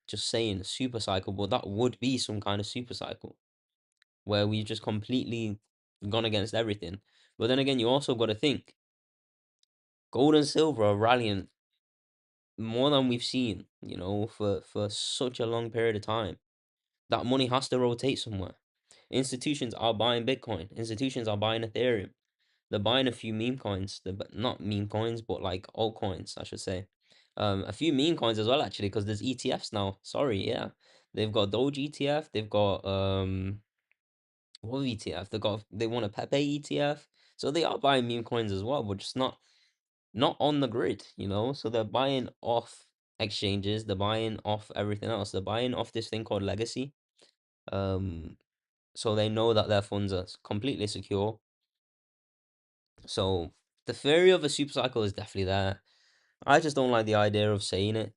just saying super cycle, but that would be some kind of super cycle where we've just completely gone against everything. But then again, you also got to think gold and silver are rallying more than we've seen, you know, for such a long period of time. That money has to rotate somewhere. Institutions are buying Bitcoin. Institutions are buying Ethereum. They're buying a few meme coins. Not meme coins, but like altcoins, I should say. A few meme coins as well, actually, because there's ETFs now. Sorry, yeah. They've got Doge ETF. They've got what ETF? They want a Pepe ETF. So they are buying meme coins as well, but just not on the grid, you know. So they're buying off exchanges. They're buying off everything else. They're buying off this thing called legacy. Um, so they know that their funds are completely secure. So the theory of a super cycle is definitely there. I just don't like the idea of saying it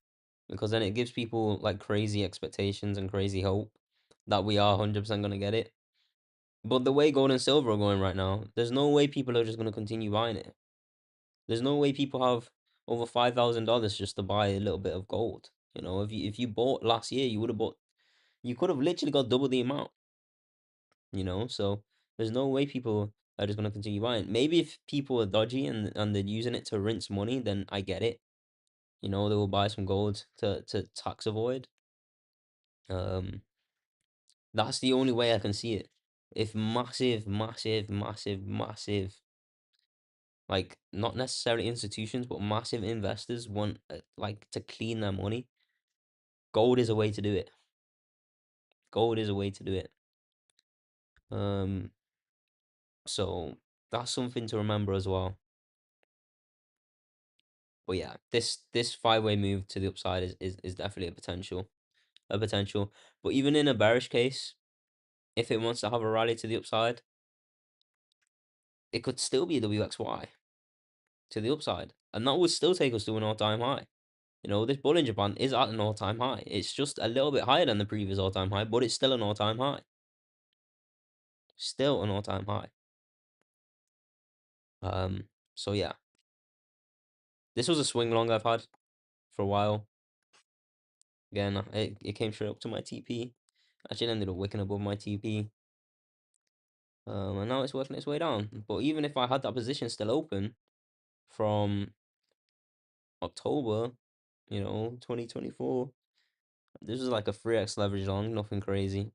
because then it gives people like crazy expectations and crazy hope that we are 100% going to get it. But the way gold and silver are going right now, there's no way people are just going to continue buying it. There's no way people have over $5,000 just to buy a little bit of gold. You know, if you bought last year, you could have literally got double the amount. You know, so there's no way people are just going to continue buying. Maybe if people are dodgy and they're using it to rinse money, then I get it. You know, they will buy some gold to tax avoid. Um, that's the only way I can see it. If massive, like not necessarily institutions, but massive investors want like to clean their money, gold is a way to do it. Gold is a way to do it. Um, so that's something to remember as well. But yeah, this 5-way move to the upside is definitely a potential. But even in a bearish case, if it wants to have a rally to the upside, it could still be WXY. to the upside, and that would still take us to an all-time high. You know, this Bollinger Band is at an all-time high. It's just a little bit higher than the previous all-time high, but it's still an all-time high. Still an all-time high. So yeah, this was a swing long I've had for a while. Again, it came straight up to my TP. Actually ended up wicking above my TP. And now it's working its way down. But even if I had that position still open from October, 2024, this was like a 3x leverage long, nothing crazy.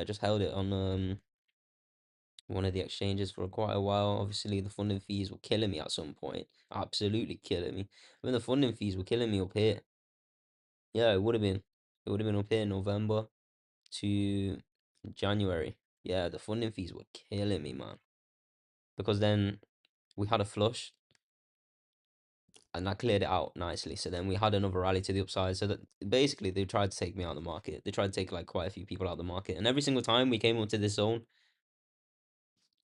Just held it on one of the exchanges for quite a while. Obviously, the funding fees were killing me at some point. Absolutely killing me. When the funding fees were killing me up here. Yeah, it would have been. It would have been up here in November to January. Yeah, the funding fees were killing me, man. Because then we had a flush and that cleared it out nicely. So then we had another rally to the upside. So that basically they tried to take me out of the market. They tried to take like quite a few people out of the market. And every single time we came up to this zone,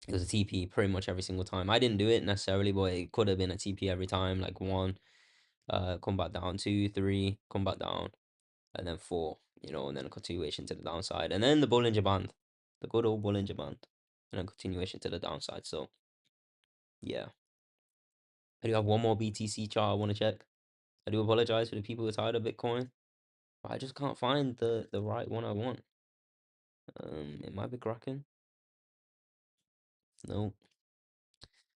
it was a TP pretty much every single time. I didn't do it necessarily, but it could have been a TP every time. Like one, come back down, two, three, come back down, and then four, and then a continuation to the downside. And then the Bollinger Band, the good old Bollinger Band, and then continuation to the downside. So, yeah. I do have one more BTC chart I want to check. I do apologize for the people who are tired of Bitcoin, but I just can't find the right one I want. It might be Kraken. No.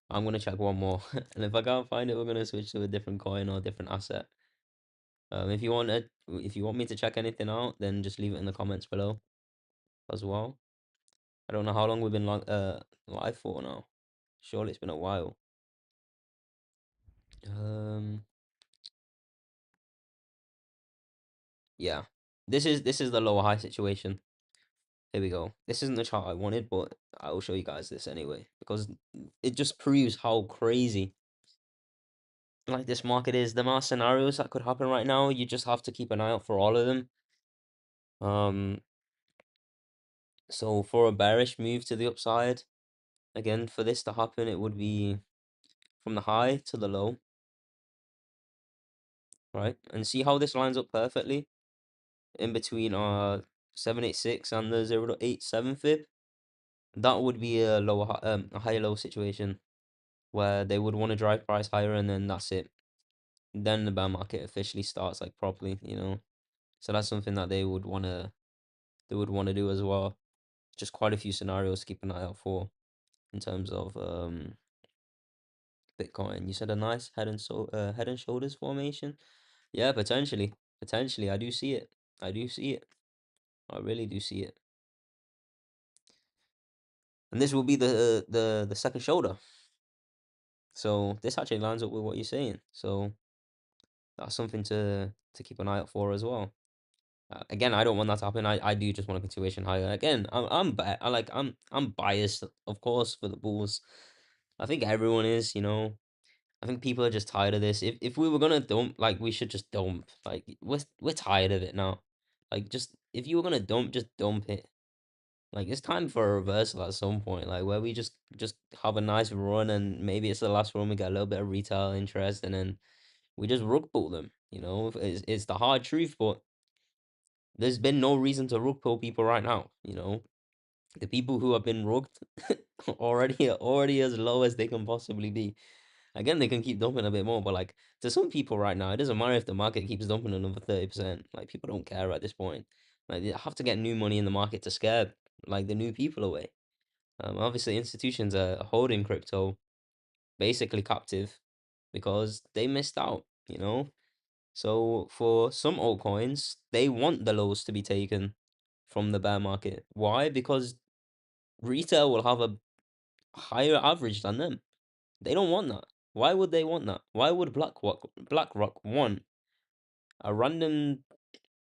I'm gonna check one more, and if I can't find it, we're gonna switch to a different coin or a different asset. If you want me to check anything out, then just leave it in the comments below as well. I don't know how long we've been live for now. Surely it's been a while. Yeah. This is the lower high situation. Here we go. This isn't the chart I wanted, but I will show you guys this anyway because it just proves how crazy like this market is. The amount of scenarios that could happen right now, you just have to keep an eye out for all of them. So for a bearish move to the upside, again, for this to happen, it would be from the high to the low, right? And see how this lines up perfectly in between 786 and the 0.87 fib. That would be a a high low situation where they would want to drive price higher, and then that's it. Then the bear market officially starts like properly. So that's something that they would want to do as well. Just quite a few scenarios to keep an eye out for in terms of Bitcoin. You said a nice head and shoulders formation. Yeah, potentially. Potentially. I do see it. I do see it. I really do see it. And this will be the second shoulder. So this actually lines up with what you're saying. So that's something to keep an eye out for as well. Again, I don't want that to happen. I do just want a continuation higher. Again, I'm biased, of course, for the Bulls. I think everyone is. I think people are just tired of this. If we were gonna dump, like we should just dump. Like we're tired of it now. Like just if you were gonna dump, just dump it. Like it's time for a reversal at some point. Like where we just have a nice run and maybe it's the last run. We get a little bit of retail interest and then we just rug pull them. It's the hard truth, but there's been no reason to rug pull people right now. The people who have been rugged already as low as they can possibly be. Again, they can keep dumping a bit more, but like to some people right now, it doesn't matter if the market keeps dumping another 30%. Like people don't care at this point. Like they have to get new money in the market to scare like the new people away. Obviously, institutions are holding crypto basically captive because they missed out. So for some altcoins, they want the lows to be taken from the bear market. Why? Because retail will have a higher average than them. They don't want that. Why would they want that? Why would BlackRock want a random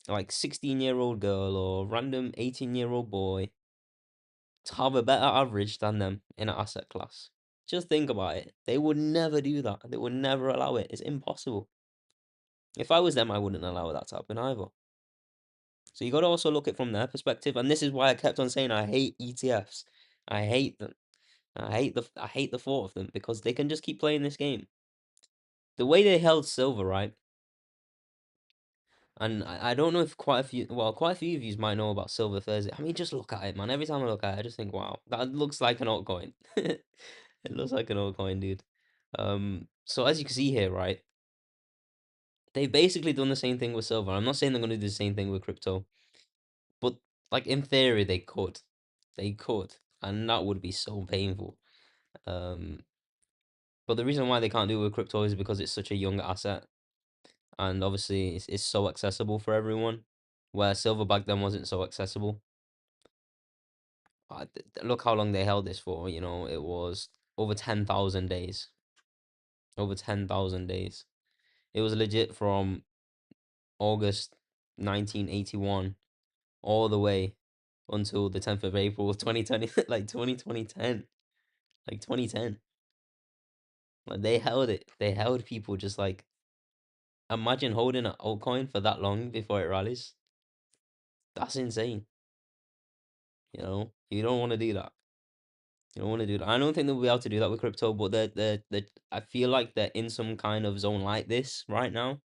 like 16-year-old girl or random 18-year-old boy to have a better average than them in an asset class? Just think about it. They would never do that. They would never allow it. It's impossible. If I was them, I wouldn't allow that to happen either. So you got to also look at it from their perspective, and this is why I kept on saying I hate ETFs. I hate them. I hate the thought of them because they can just keep playing this game. The way they held silver, right? And I don't know if quite a few of you might know about Silver Thursday. I mean, just look at it, man. Every time I look at it, I just think, wow, that looks like an altcoin. It looks like an altcoin, dude. So as you can see here, right, they've basically done the same thing with silver. I'm not saying they're going to do the same thing with crypto, but like in theory, they could, and that would be so painful. Um, but the reason why they can't do it with crypto is because it's such a young asset, and obviously it's so accessible for everyone, where silver back then wasn't so accessible. Look how long they held this for. You know, it was over 10,000 days. Over 10,000 days. It was legit from August 1981 all the way until the 10th of April of 2020, like 2010, like 2010. Like they held it. They held people just like, imagine holding an altcoin for that long before it rallies. That's insane. You know, you don't want to do that. You don't want to do that. I don't think they'll be able to do that with crypto, but I feel like they're in some kind of zone like this right now,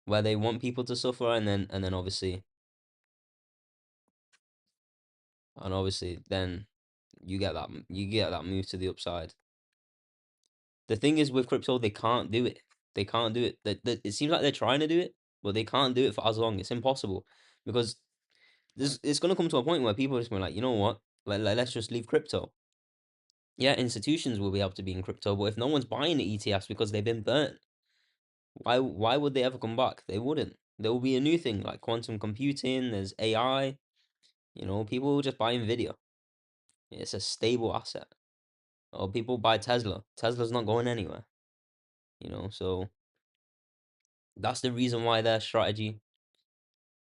where they want people to suffer, and then obviously then you get that move to the upside. The thing is with crypto, they can't do it. They can't do it. It seems like they're trying to do it, but they can't do it for as long. It's impossible because it's gonna come to a point where people are just gonna be like, you know what? Let's just leave crypto. Yeah, institutions will be able to be in crypto, but if no one's buying the ETFs because they've been burnt, why would they ever come back? They wouldn't. There will be a new thing like quantum computing. There's AI. You know, people will just buy Nvidia. It's a stable asset. Or people buy Tesla. Tesla's not going anywhere. You know, so that's the reason why their strategy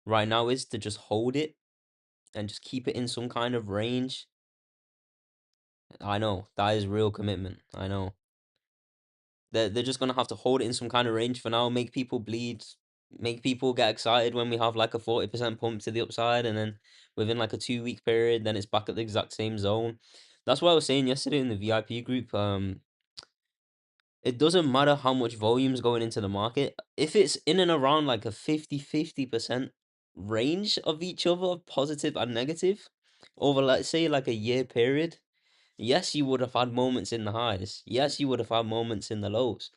right now is to just hold it and just keep it in some kind of range. I know that is real commitment. I know they're just gonna have to hold it in some kind of range for now, make people bleed, make people get excited when we have like a 40% pump to the upside, and then within like a 2 week period, then it's back at the exact same zone. That's what I was saying yesterday in the VIP group. It doesn't matter how much volume's going into the market. If it's in and around like a 50% range of each other, positive and negative, over let's say like a year period, yes, you would have had moments in the highs. Yes, you would have had moments in the lows.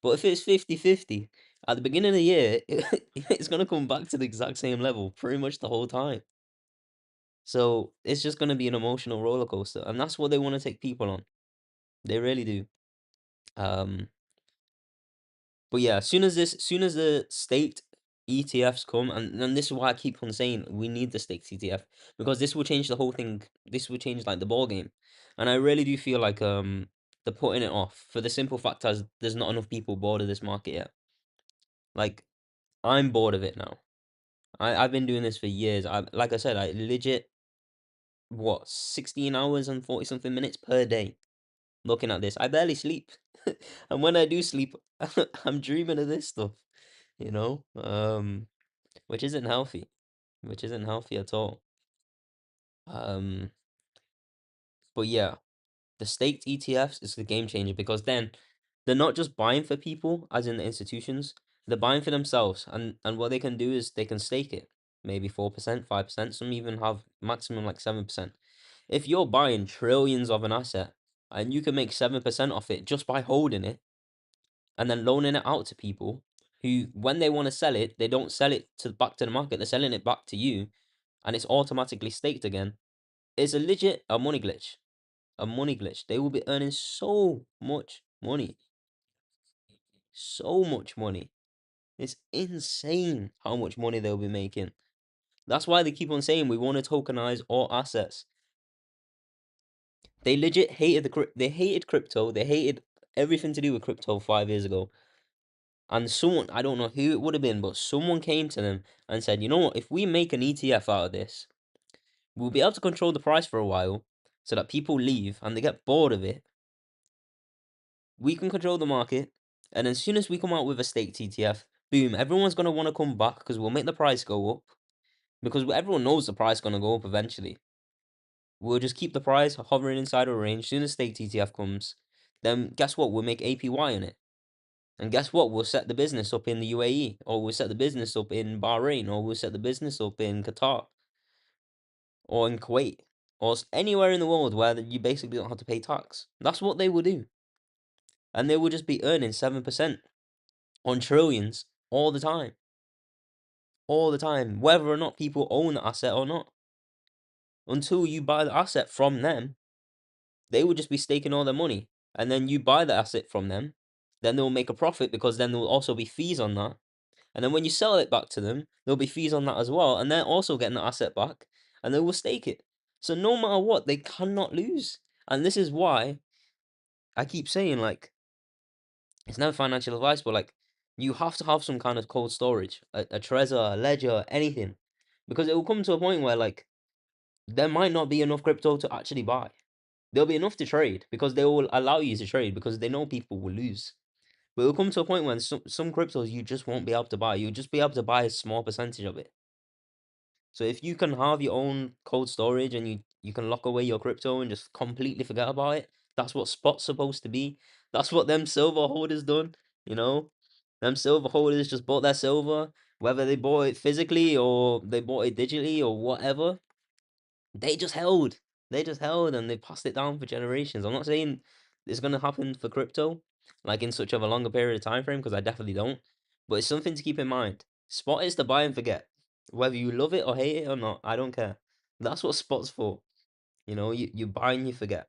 But if it's 50-50, at the beginning of the year, it's going to come back to the exact same level pretty much the whole time. So it's just going to be an emotional roller coaster. And that's what they want to take people on. They really do. Um, But yeah, as soon as the staked ETFs come, and this is why I keep on saying we need the staked ETF, because this will change the whole thing. This will change like the ball game, and I really do feel like they're putting it off for the simple fact as there's not enough people bored of this market yet. Like I'm bored of it now. I've been doing this for years. Like I said, I legit what 16 hours and 40 something minutes per day looking at this. I barely sleep, and when I do sleep, I'm dreaming of this stuff. You know, which isn't healthy, which isn't healthy at all. Um, but yeah, the staked ETFs is the game changer because then they're not just buying for people, as in the institutions, they're buying for themselves, and what they can do is they can stake it, maybe 4%, 5%. Some even have maximum like 7%. If you're buying trillions of an asset and you can make 7% off it just by holding it and then loaning it out to people who, when they want to sell it, they don't sell it to back to the market, they're selling it back to you and it's automatically staked again. It's a legit a money glitch. A money glitch. They will be earning so much money. So much money. It's insane how much money they'll be making. That's why they keep on saying we want to tokenize all assets. They legit hated they hated crypto. They hated everything to do with crypto 5 years ago. And someone, I don't know who it would have been, but someone came to them and said, you know what, if we make an ETF out of this, we'll be able to control the price for a while so that people leave and they get bored of it. We can control the market, and as soon as we come out with a staked ETF, boom, everyone's going to want to come back because we'll make the price go up. Because everyone knows the price is going to go up eventually. We'll just keep the price hovering inside a range. As soon as staked ETF comes, then guess what? We'll make APY on it. And guess what? We'll set the business up in the UAE, or we'll set the business up in Bahrain, or we'll set the business up in Qatar, or in Kuwait, or anywhere in the world where you basically don't have to pay tax. That's what they will do. And they will just be earning 7% on trillions all the time. All the time. Whether or not people own the asset or not. Until you buy the asset from them, they will just be staking all their money. And then you buy the asset from them. Then they'll make a profit because then there will also be fees on that. And then when you sell it back to them, there'll be fees on that as well. And they're also getting the asset back. And they will stake it. So no matter what, they cannot lose. And this is why I keep saying, like, it's never financial advice, but like, you have to have some kind of cold storage, a Trezor, a Ledger, anything. Because it will come to a point where, like, there might not be enough crypto to actually buy. There'll be enough to trade because they will allow you to trade because they know people will lose. But it will come to a point when some cryptos you just won't be able to buy. You'll just be able to buy a small percentage of it. So if you can have your own cold storage and you can lock away your crypto and just completely forget about it, that's what spot's supposed to be. That's what them silver holders done, you know? Them silver holders just bought their silver, whether they bought it physically or they bought it digitally or whatever. They just held. They just held and they passed it down for generations. I'm not saying it's gonna happen for crypto, like in such of a longer period of time frame, because I definitely don't. But it's something to keep in mind. Spot is to buy and forget. Whether you love it or hate it or not, I don't care. That's what spot's for. You buy and you forget.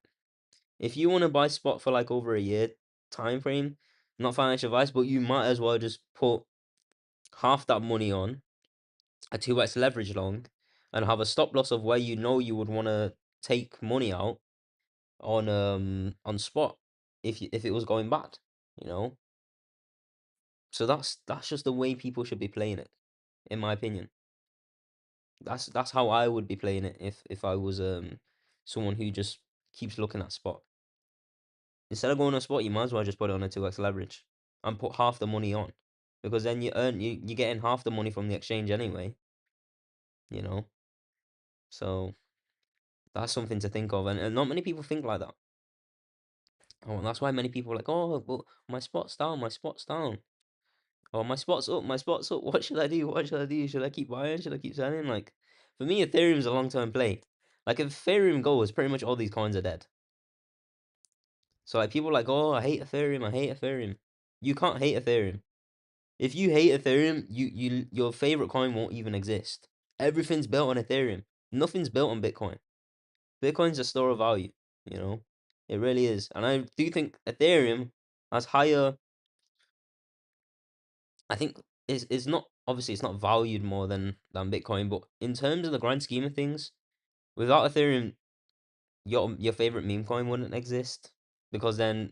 If you want to buy spot for like over a year time frame, not financial advice, but you might as well just put half that money on a 2x leverage long and have a stop loss of where you would want to take money out on spot if it was going bad, you know. So that's just the way people should be playing it, in my opinion. That's how I would be playing it if I was someone who just keeps looking at spot. Instead of going on spot, you might as well just put it on a 2x leverage and put half the money on. Because then you're getting half the money from the exchange anyway, you know. So that's something to think of, and not many people think like that. Oh, and that's why many people are like, oh, well, my spot's down, my spot's down. Oh, my spot's up, my spot's up. What should I do? What should I do? Should I keep buying? Should I keep selling? Like, for me, Ethereum's a long-term play. Like, if Ethereum goes, pretty much all these coins are dead. So, like, people are like, oh, I hate Ethereum, I hate Ethereum. You can't hate Ethereum. If you hate Ethereum, your favorite coin won't even exist. Everything's built on Ethereum. Nothing's built on Bitcoin. Bitcoin's a store of value, you know? It really is. And I do think Ethereum has higher, I think it's not, obviously it's not valued more than Bitcoin, but in terms of the grand scheme of things, without Ethereum, your favorite meme coin wouldn't exist. Because then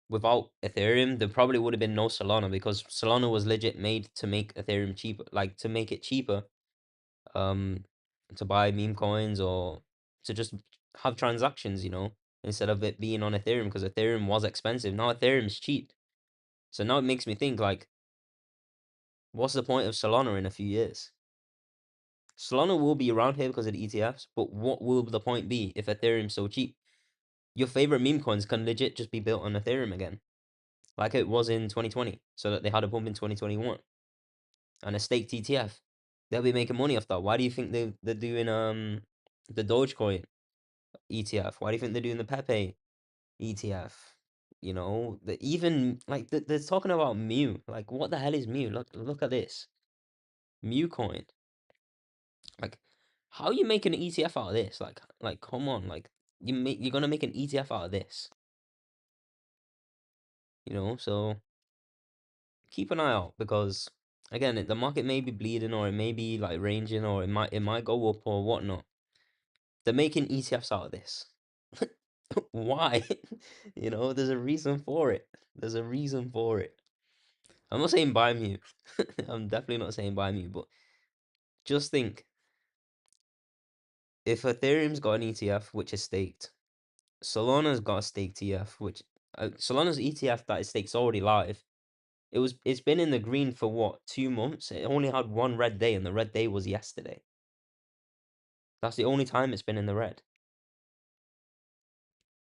without Ethereum, there probably would have been no Solana because Solana was legit made to make Ethereum cheaper, like to make it cheaper, um, to buy meme coins or to just have transactions, instead of it being on Ethereum because Ethereum was expensive. Now Ethereum's cheap. So now it makes me think like, what's the point of Solana in a few years? Solana will be around here because of the ETFs, but what will the point be if Ethereum's so cheap? Your favorite meme coins can legit just be built on Ethereum again, like it was in 2020, so that they had a bump in 2021 and a staked ETF. They'll be making money off that. Why do you think they're doing the Dogecoin ETF? Why do you think they're doing the Pepe ETF? Even like they're talking about Mu. Like, what the hell is Mu? Look at this Mu coin. Like, how are you making an ETF out of this? Like, come on, like you're gonna make an ETF out of this, So keep an eye out because again, the market may be bleeding or it may be like ranging or it might go up or whatnot. They're making ETFs out of this. Why? There's a reason for it. There's a reason for it. I'm not saying buy Mu. I'm definitely not saying buy Mu, but just think if Ethereum's got an ETF which is staked, Solana's got a staked ETF, which Solana's ETF that is staked is already live. It's been in the green for what, 2 months? It only had one red day, and the red day was yesterday. That's the only time it's been in the red.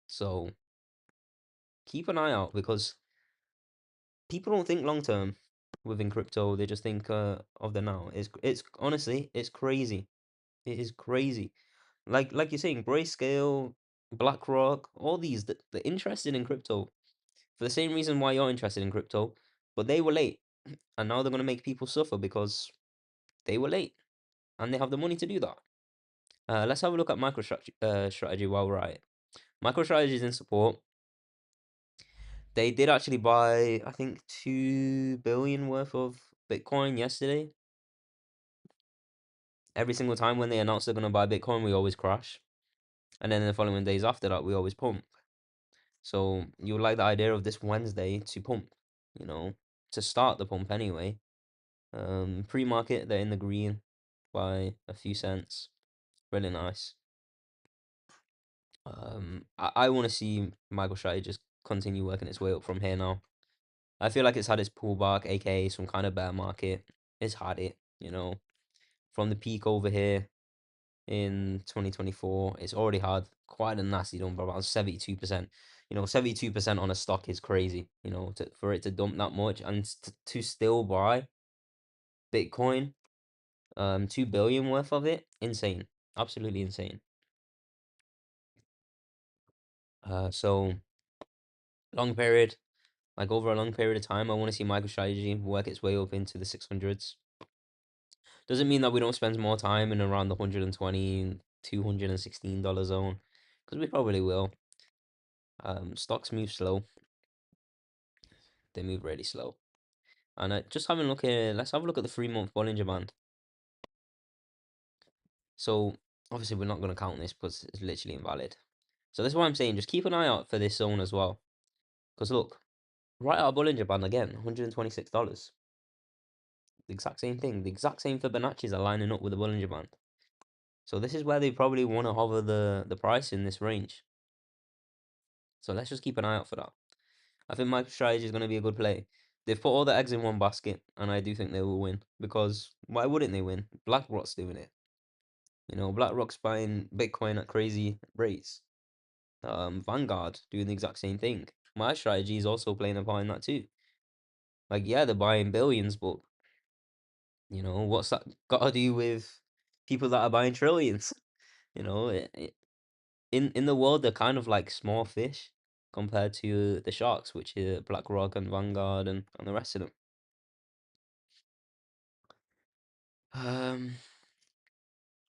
So keep an eye out because people don't think long term within crypto. They just think of the now. It's honestly it's crazy. It is crazy. Like you're saying, Grayscale, BlackRock, all these they're interested in crypto for the same reason why you're interested in crypto, but they were late, and now they're gonna make people suffer because they were late and they have the money to do that. Let's have a look at strategy while we're at it. MicroStrategy is in support. They did actually buy, I think, 2 billion worth of Bitcoin yesterday. Every single time when they announce they're gonna buy Bitcoin, we always crash, and then the following days after that, we always pump. So you would like the idea of this Wednesday to pump, you know, to start the pump anyway. Pre-market, they're in the green by a few cents. Really nice. I want to see MicroStrategy just continue working its way up from here now. I feel like it's had its pullback, aka some kind of bear market. It's had it, from the peak over here in 2024. It's already had quite a nasty dump, around 72%. 72% on a stock is crazy, for it to dump that much and to still buy Bitcoin, 2 billion worth of it, insane, absolutely insane. So long period, like over a long period of time, I want to see MicroStrategy work its way up into the 600s. Doesn't mean that we don't spend more time in around the $120, $216 zone, because we probably will. Stocks move slow. They move really slow. And just having a look here, let's have a look at the 3-month Bollinger Band. So obviously we're not going to count this because it's literally invalid. So that's why I'm saying just keep an eye out for this zone as well. Because look, right out of Bollinger Band again, $126. The exact same thing. The exact same Fibonacci's are lining up with the Bollinger Band. So this is where they probably want to hover the price in this range. So let's just keep an eye out for that. I think MicroStrategy is going to be a good play. They've put all the eggs in one basket, and I do think they will win. Because why wouldn't they win? BlackRock's doing it. BlackRock's buying Bitcoin at crazy rates. Vanguard doing the exact same thing. My strategy is also playing a part in that too. Like, yeah, they're buying billions, but what's that got to do with people that are buying trillions? You know, in the world, they're kind of like small fish compared to the sharks, which are BlackRock and Vanguard and the rest of them. Um,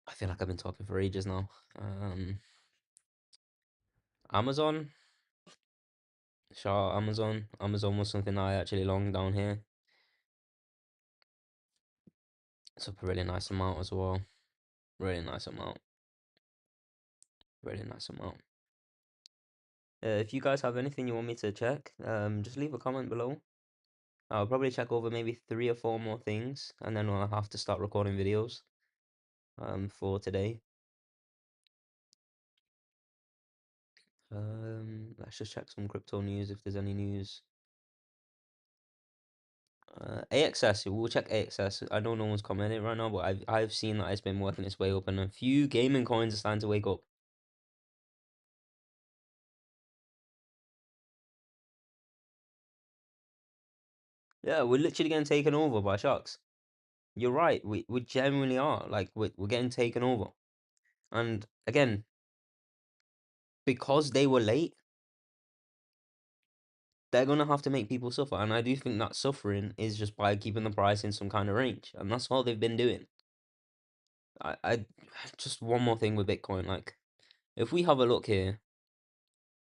I feel like I've been talking for ages now. Amazon, sure, Amazon. Amazon was something I actually long down here. It's up a really nice amount as well. Really nice amount. Really nice amount. If you guys have anything you want me to check, just leave a comment below. I'll probably check over maybe 3 or 4 more things, and then I'll have to start recording videos for today. Let's just check some crypto news if there's any news. AXS, we'll check AXS. I know no one's commenting right now, but I've seen that it's been working its way up, and a few gaming coins are starting to wake up. Yeah, we're literally getting taken over by sharks. You're right. We genuinely are. Like we're getting taken over. And again, because they were late, they're gonna have to make people suffer. And I do think that suffering is just by keeping the price in some kind of range. And that's all they've been doing. I just one more thing with Bitcoin. Like, if we have a look here,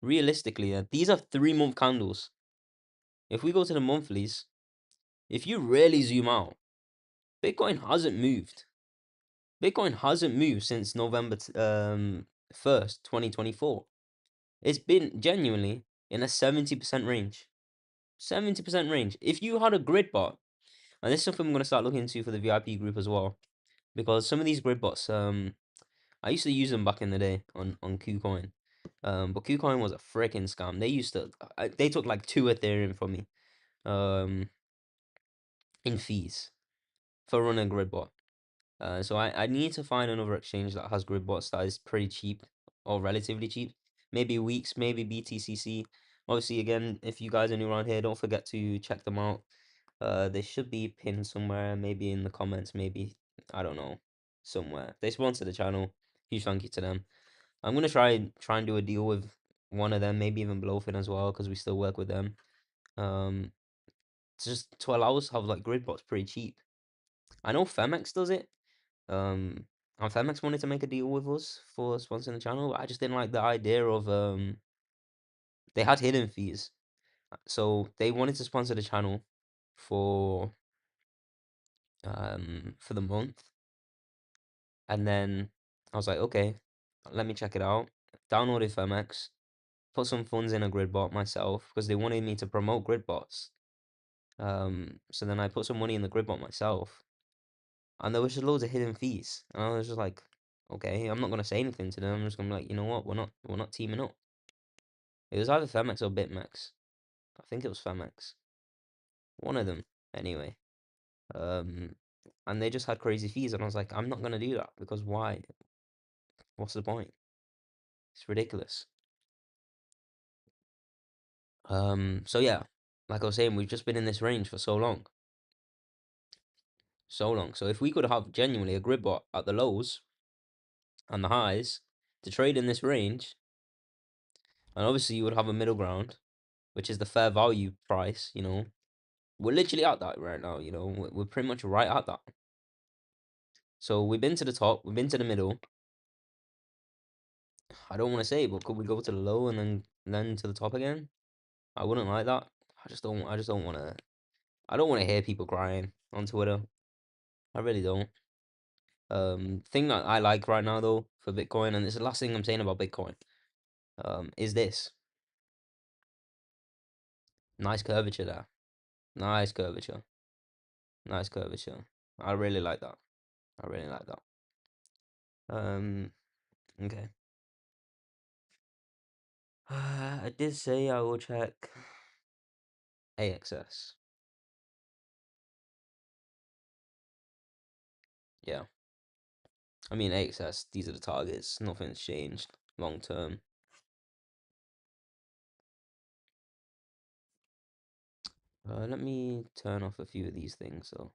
realistically, these are 3-month candles. If we go to the monthlies, if you really zoom out, Bitcoin hasn't moved. Bitcoin hasn't moved since November 1st, 2024. It's been genuinely in a 70% range. 70% range. If you had a grid bot, and this is something I'm going to start looking into for the VIP group as well, because some of these grid bots, I used to use them back in the day on KuCoin, but KuCoin was a freaking scam. They took like 2 Ethereum from me, in fees for running a grid bot. So I need to find another exchange that has grid bots that is pretty cheap or relatively cheap. Maybe Weeks, maybe BTCC. Obviously, again, if you guys are new around here, don't forget to check them out. They should be pinned somewhere, maybe in the comments, maybe, I don't know, somewhere. They sponsor the channel. Huge thank you to them. I'm gonna try and do a deal with one of them, maybe even Blowfin as well, because we still work with them. Um, just to allow us to have like grid bots pretty cheap. I know Femex does it. Um, and Femex wanted to make a deal with us for sponsoring the channel, but I just didn't like the idea of they had hidden fees. So they wanted to sponsor the channel for for the month, and then I was like, okay, let me check it out. Downloaded Femex, put some funds in a grid bot myself because they wanted me to promote grid bots. So then I put some money in the grid bot myself, and there was just loads of hidden fees, and I was just like, okay, I'm not gonna say anything to them. I'm just gonna be like, you know what, we're not teaming up. It was either Femex or BitMEX. I think it was Femex. One of them, anyway. Um, and they just had crazy fees, and I was like, I'm not gonna do that because why? What's the point? It's ridiculous. So yeah, like I was saying, we've just been in this range for so long, so long. So if we could have genuinely a grid bot at the lows and the highs to trade in this range, and obviously you would have a middle ground, which is the fair value price. We're literally at that right now. We're pretty much right at that. So we've been to the top, we've been to the middle. I don't want to say, but could we go to the low and then to the top again? I wouldn't like that. I just don't want to. I don't want to hear people crying on Twitter. I really don't. Thing that I like right now though for Bitcoin, and it's the last thing I'm saying about Bitcoin. Is this nice curvature there? Nice curvature. Nice curvature. I really like that. I really like that. Okay. I did say I will check AXS. Yeah. I mean AXS. These are the targets. Nothing's changed long term. Let me turn off a few of these things though.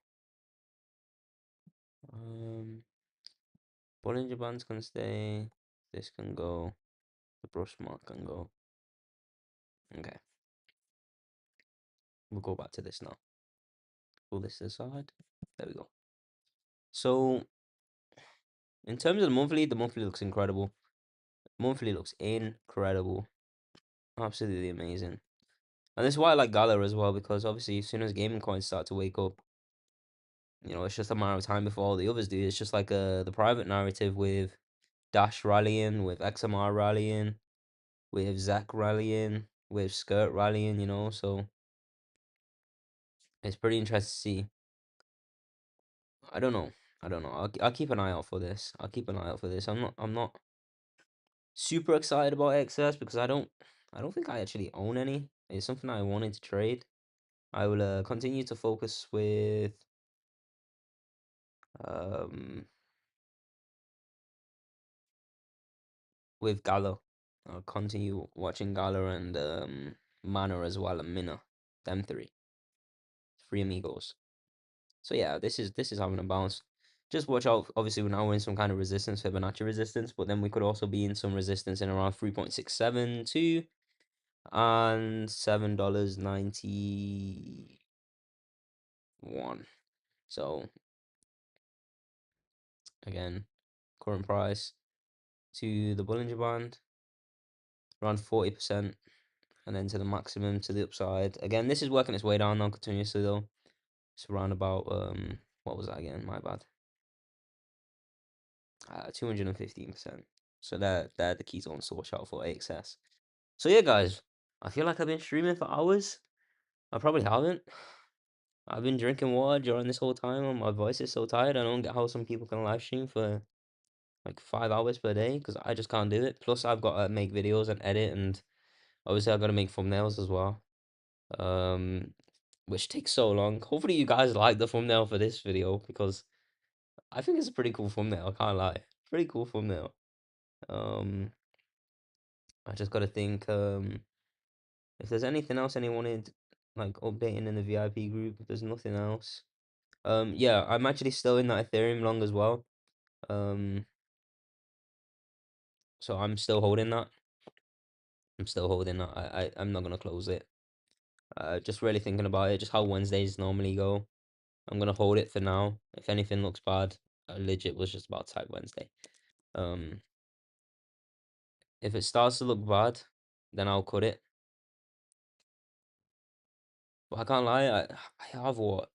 Bollinger Bands can stay. This can go. The brush mark can go. Okay. We'll go back to this now. Pull this aside. There we go. So, in terms of the monthly looks incredible. Monthly looks incredible. Absolutely amazing. And this is why I like Gala as well, because obviously as soon as gaming coins start to wake up, it's just a matter of time before all the others do. It's just like the private narrative with Dash rallying, with XMR rallying, with Zach rallying, with Skirt rallying, so it's pretty interesting to see. I don't know. I don't know. I'll keep an eye out for this. I'll keep an eye out for this. I'm not super excited about XS because I don't think I actually own any. It's something I wanted to trade. I will continue to focus um with Gala. I'll continue watching Gala and Mana as well and Mina. Them three amigos. So yeah, this is having a bounce. Just watch out. Obviously, we're now in some kind of resistance, Fibonacci resistance, but then we could also be in some resistance in around 3.672 and $7.91. So again, current price to the Bollinger Band around 40%, and then to the maximum to the upside. Again, this is working its way down now continuously though. It's around about what was that again? My bad. 215%. So they're the keys on watch out for AXS. So yeah, guys, I feel like I've been streaming for hours. I probably haven't. I've been drinking water during this whole time, and my voice is so tired. I don't get how some people can live stream for like 5 hours per day because I just can't do it. Plus, I've got to make videos and edit, and obviously I've got to make thumbnails as well. Which takes so long. Hopefully, you guys like the thumbnail for this video because I think it's a pretty cool thumbnail. I can't lie, pretty cool thumbnail. Um, I just got to think. If there's anything else anyone wanted like updating in the VIP group, if there's nothing else. Yeah, I'm actually still in that Ethereum long as well. Um, so I'm still holding that. I'm still holding that. I'm not gonna close it. Just really thinking about it, just how Wednesdays normally go. I'm gonna hold it for now. If anything looks bad, I legit was just about to type Wednesday. Um, if it starts to look bad, then I'll cut it. But I can't lie, I have what,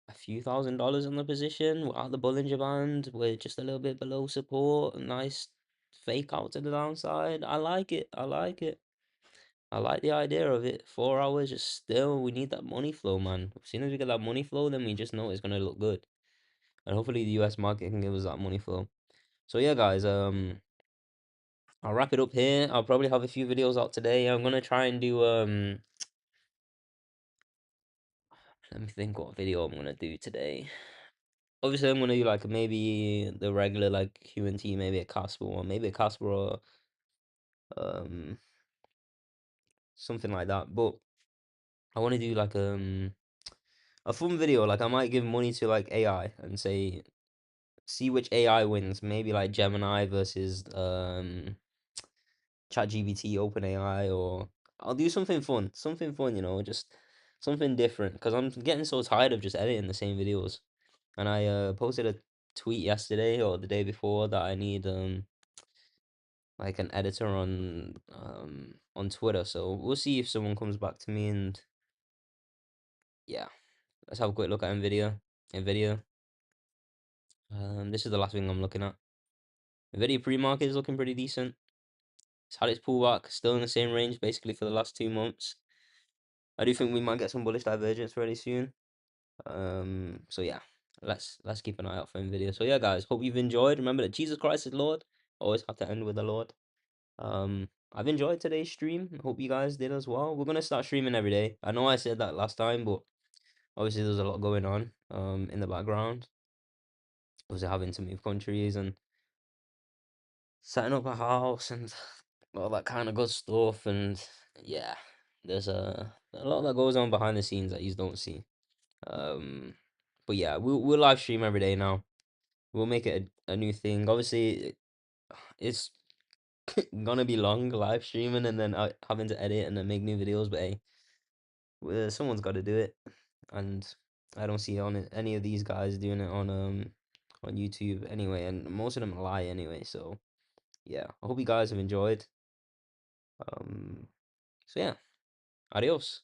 a few $1,000s on the position. We're at the Bollinger Band. We're just a little bit below support. A nice fake out to the downside. I like it. I like it. I like the idea of it. 4 hours, just still, we need that money flow, man. As soon as we get that money flow, then we just know it's gonna look good. And hopefully the US market can give us that money flow. So yeah, guys, I'll wrap it up here. I'll probably have a few videos out today. I'm gonna try and do let me think what video I'm gonna do today. Obviously I'm gonna do like maybe the regular like Q&T, maybe a Casper one, maybe a Casper or um something like that. But I wanna do like a fun video. Like I might give money to like AI and say see which AI wins. Maybe like Gemini versus ChatGPT, OpenAI, or I'll do something fun, just something different. Because I'm getting so tired of just editing the same videos. And I posted a tweet yesterday or the day before that I need like an editor on Twitter. So we'll see if someone comes back to me, and yeah, let's have a quick look at Nvidia. Nvidia. This is the last thing I'm looking at. Nvidia pre-market is looking pretty decent. It's had its pullback, still in the same range basically for the last 2 months. I do think we might get some bullish divergence very soon. So yeah, let's keep an eye out for Nvidia. So yeah, guys, hope you've enjoyed. Remember that Jesus Christ is Lord. Always have to end with the Lord. I've enjoyed today's stream. Hope you guys did as well. We're gonna start streaming every day. I know I said that last time, but obviously there's a lot going on in the background. Obviously having to move countries and setting up a house and all that kind of good stuff. And yeah, there's a lot that goes on behind the scenes that you don't see. Um, but yeah, we'll live stream every day now. We'll make it a new thing. Obviously, it's gonna be long live streaming and then having to edit and then make new videos. But hey, someone's got to do it, and I don't see any of these guys doing it on YouTube anyway. And most of them lie anyway. So yeah, I hope you guys have enjoyed. So yeah, adios.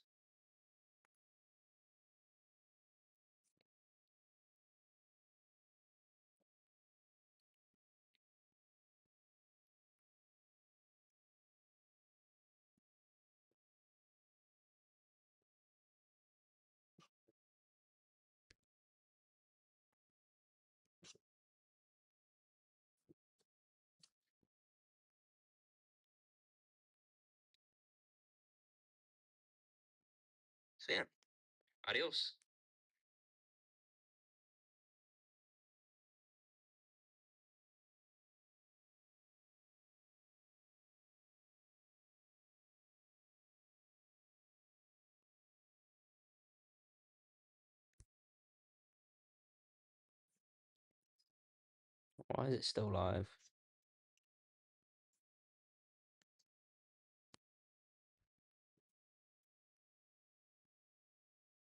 So yeah, adios. Why is it still live?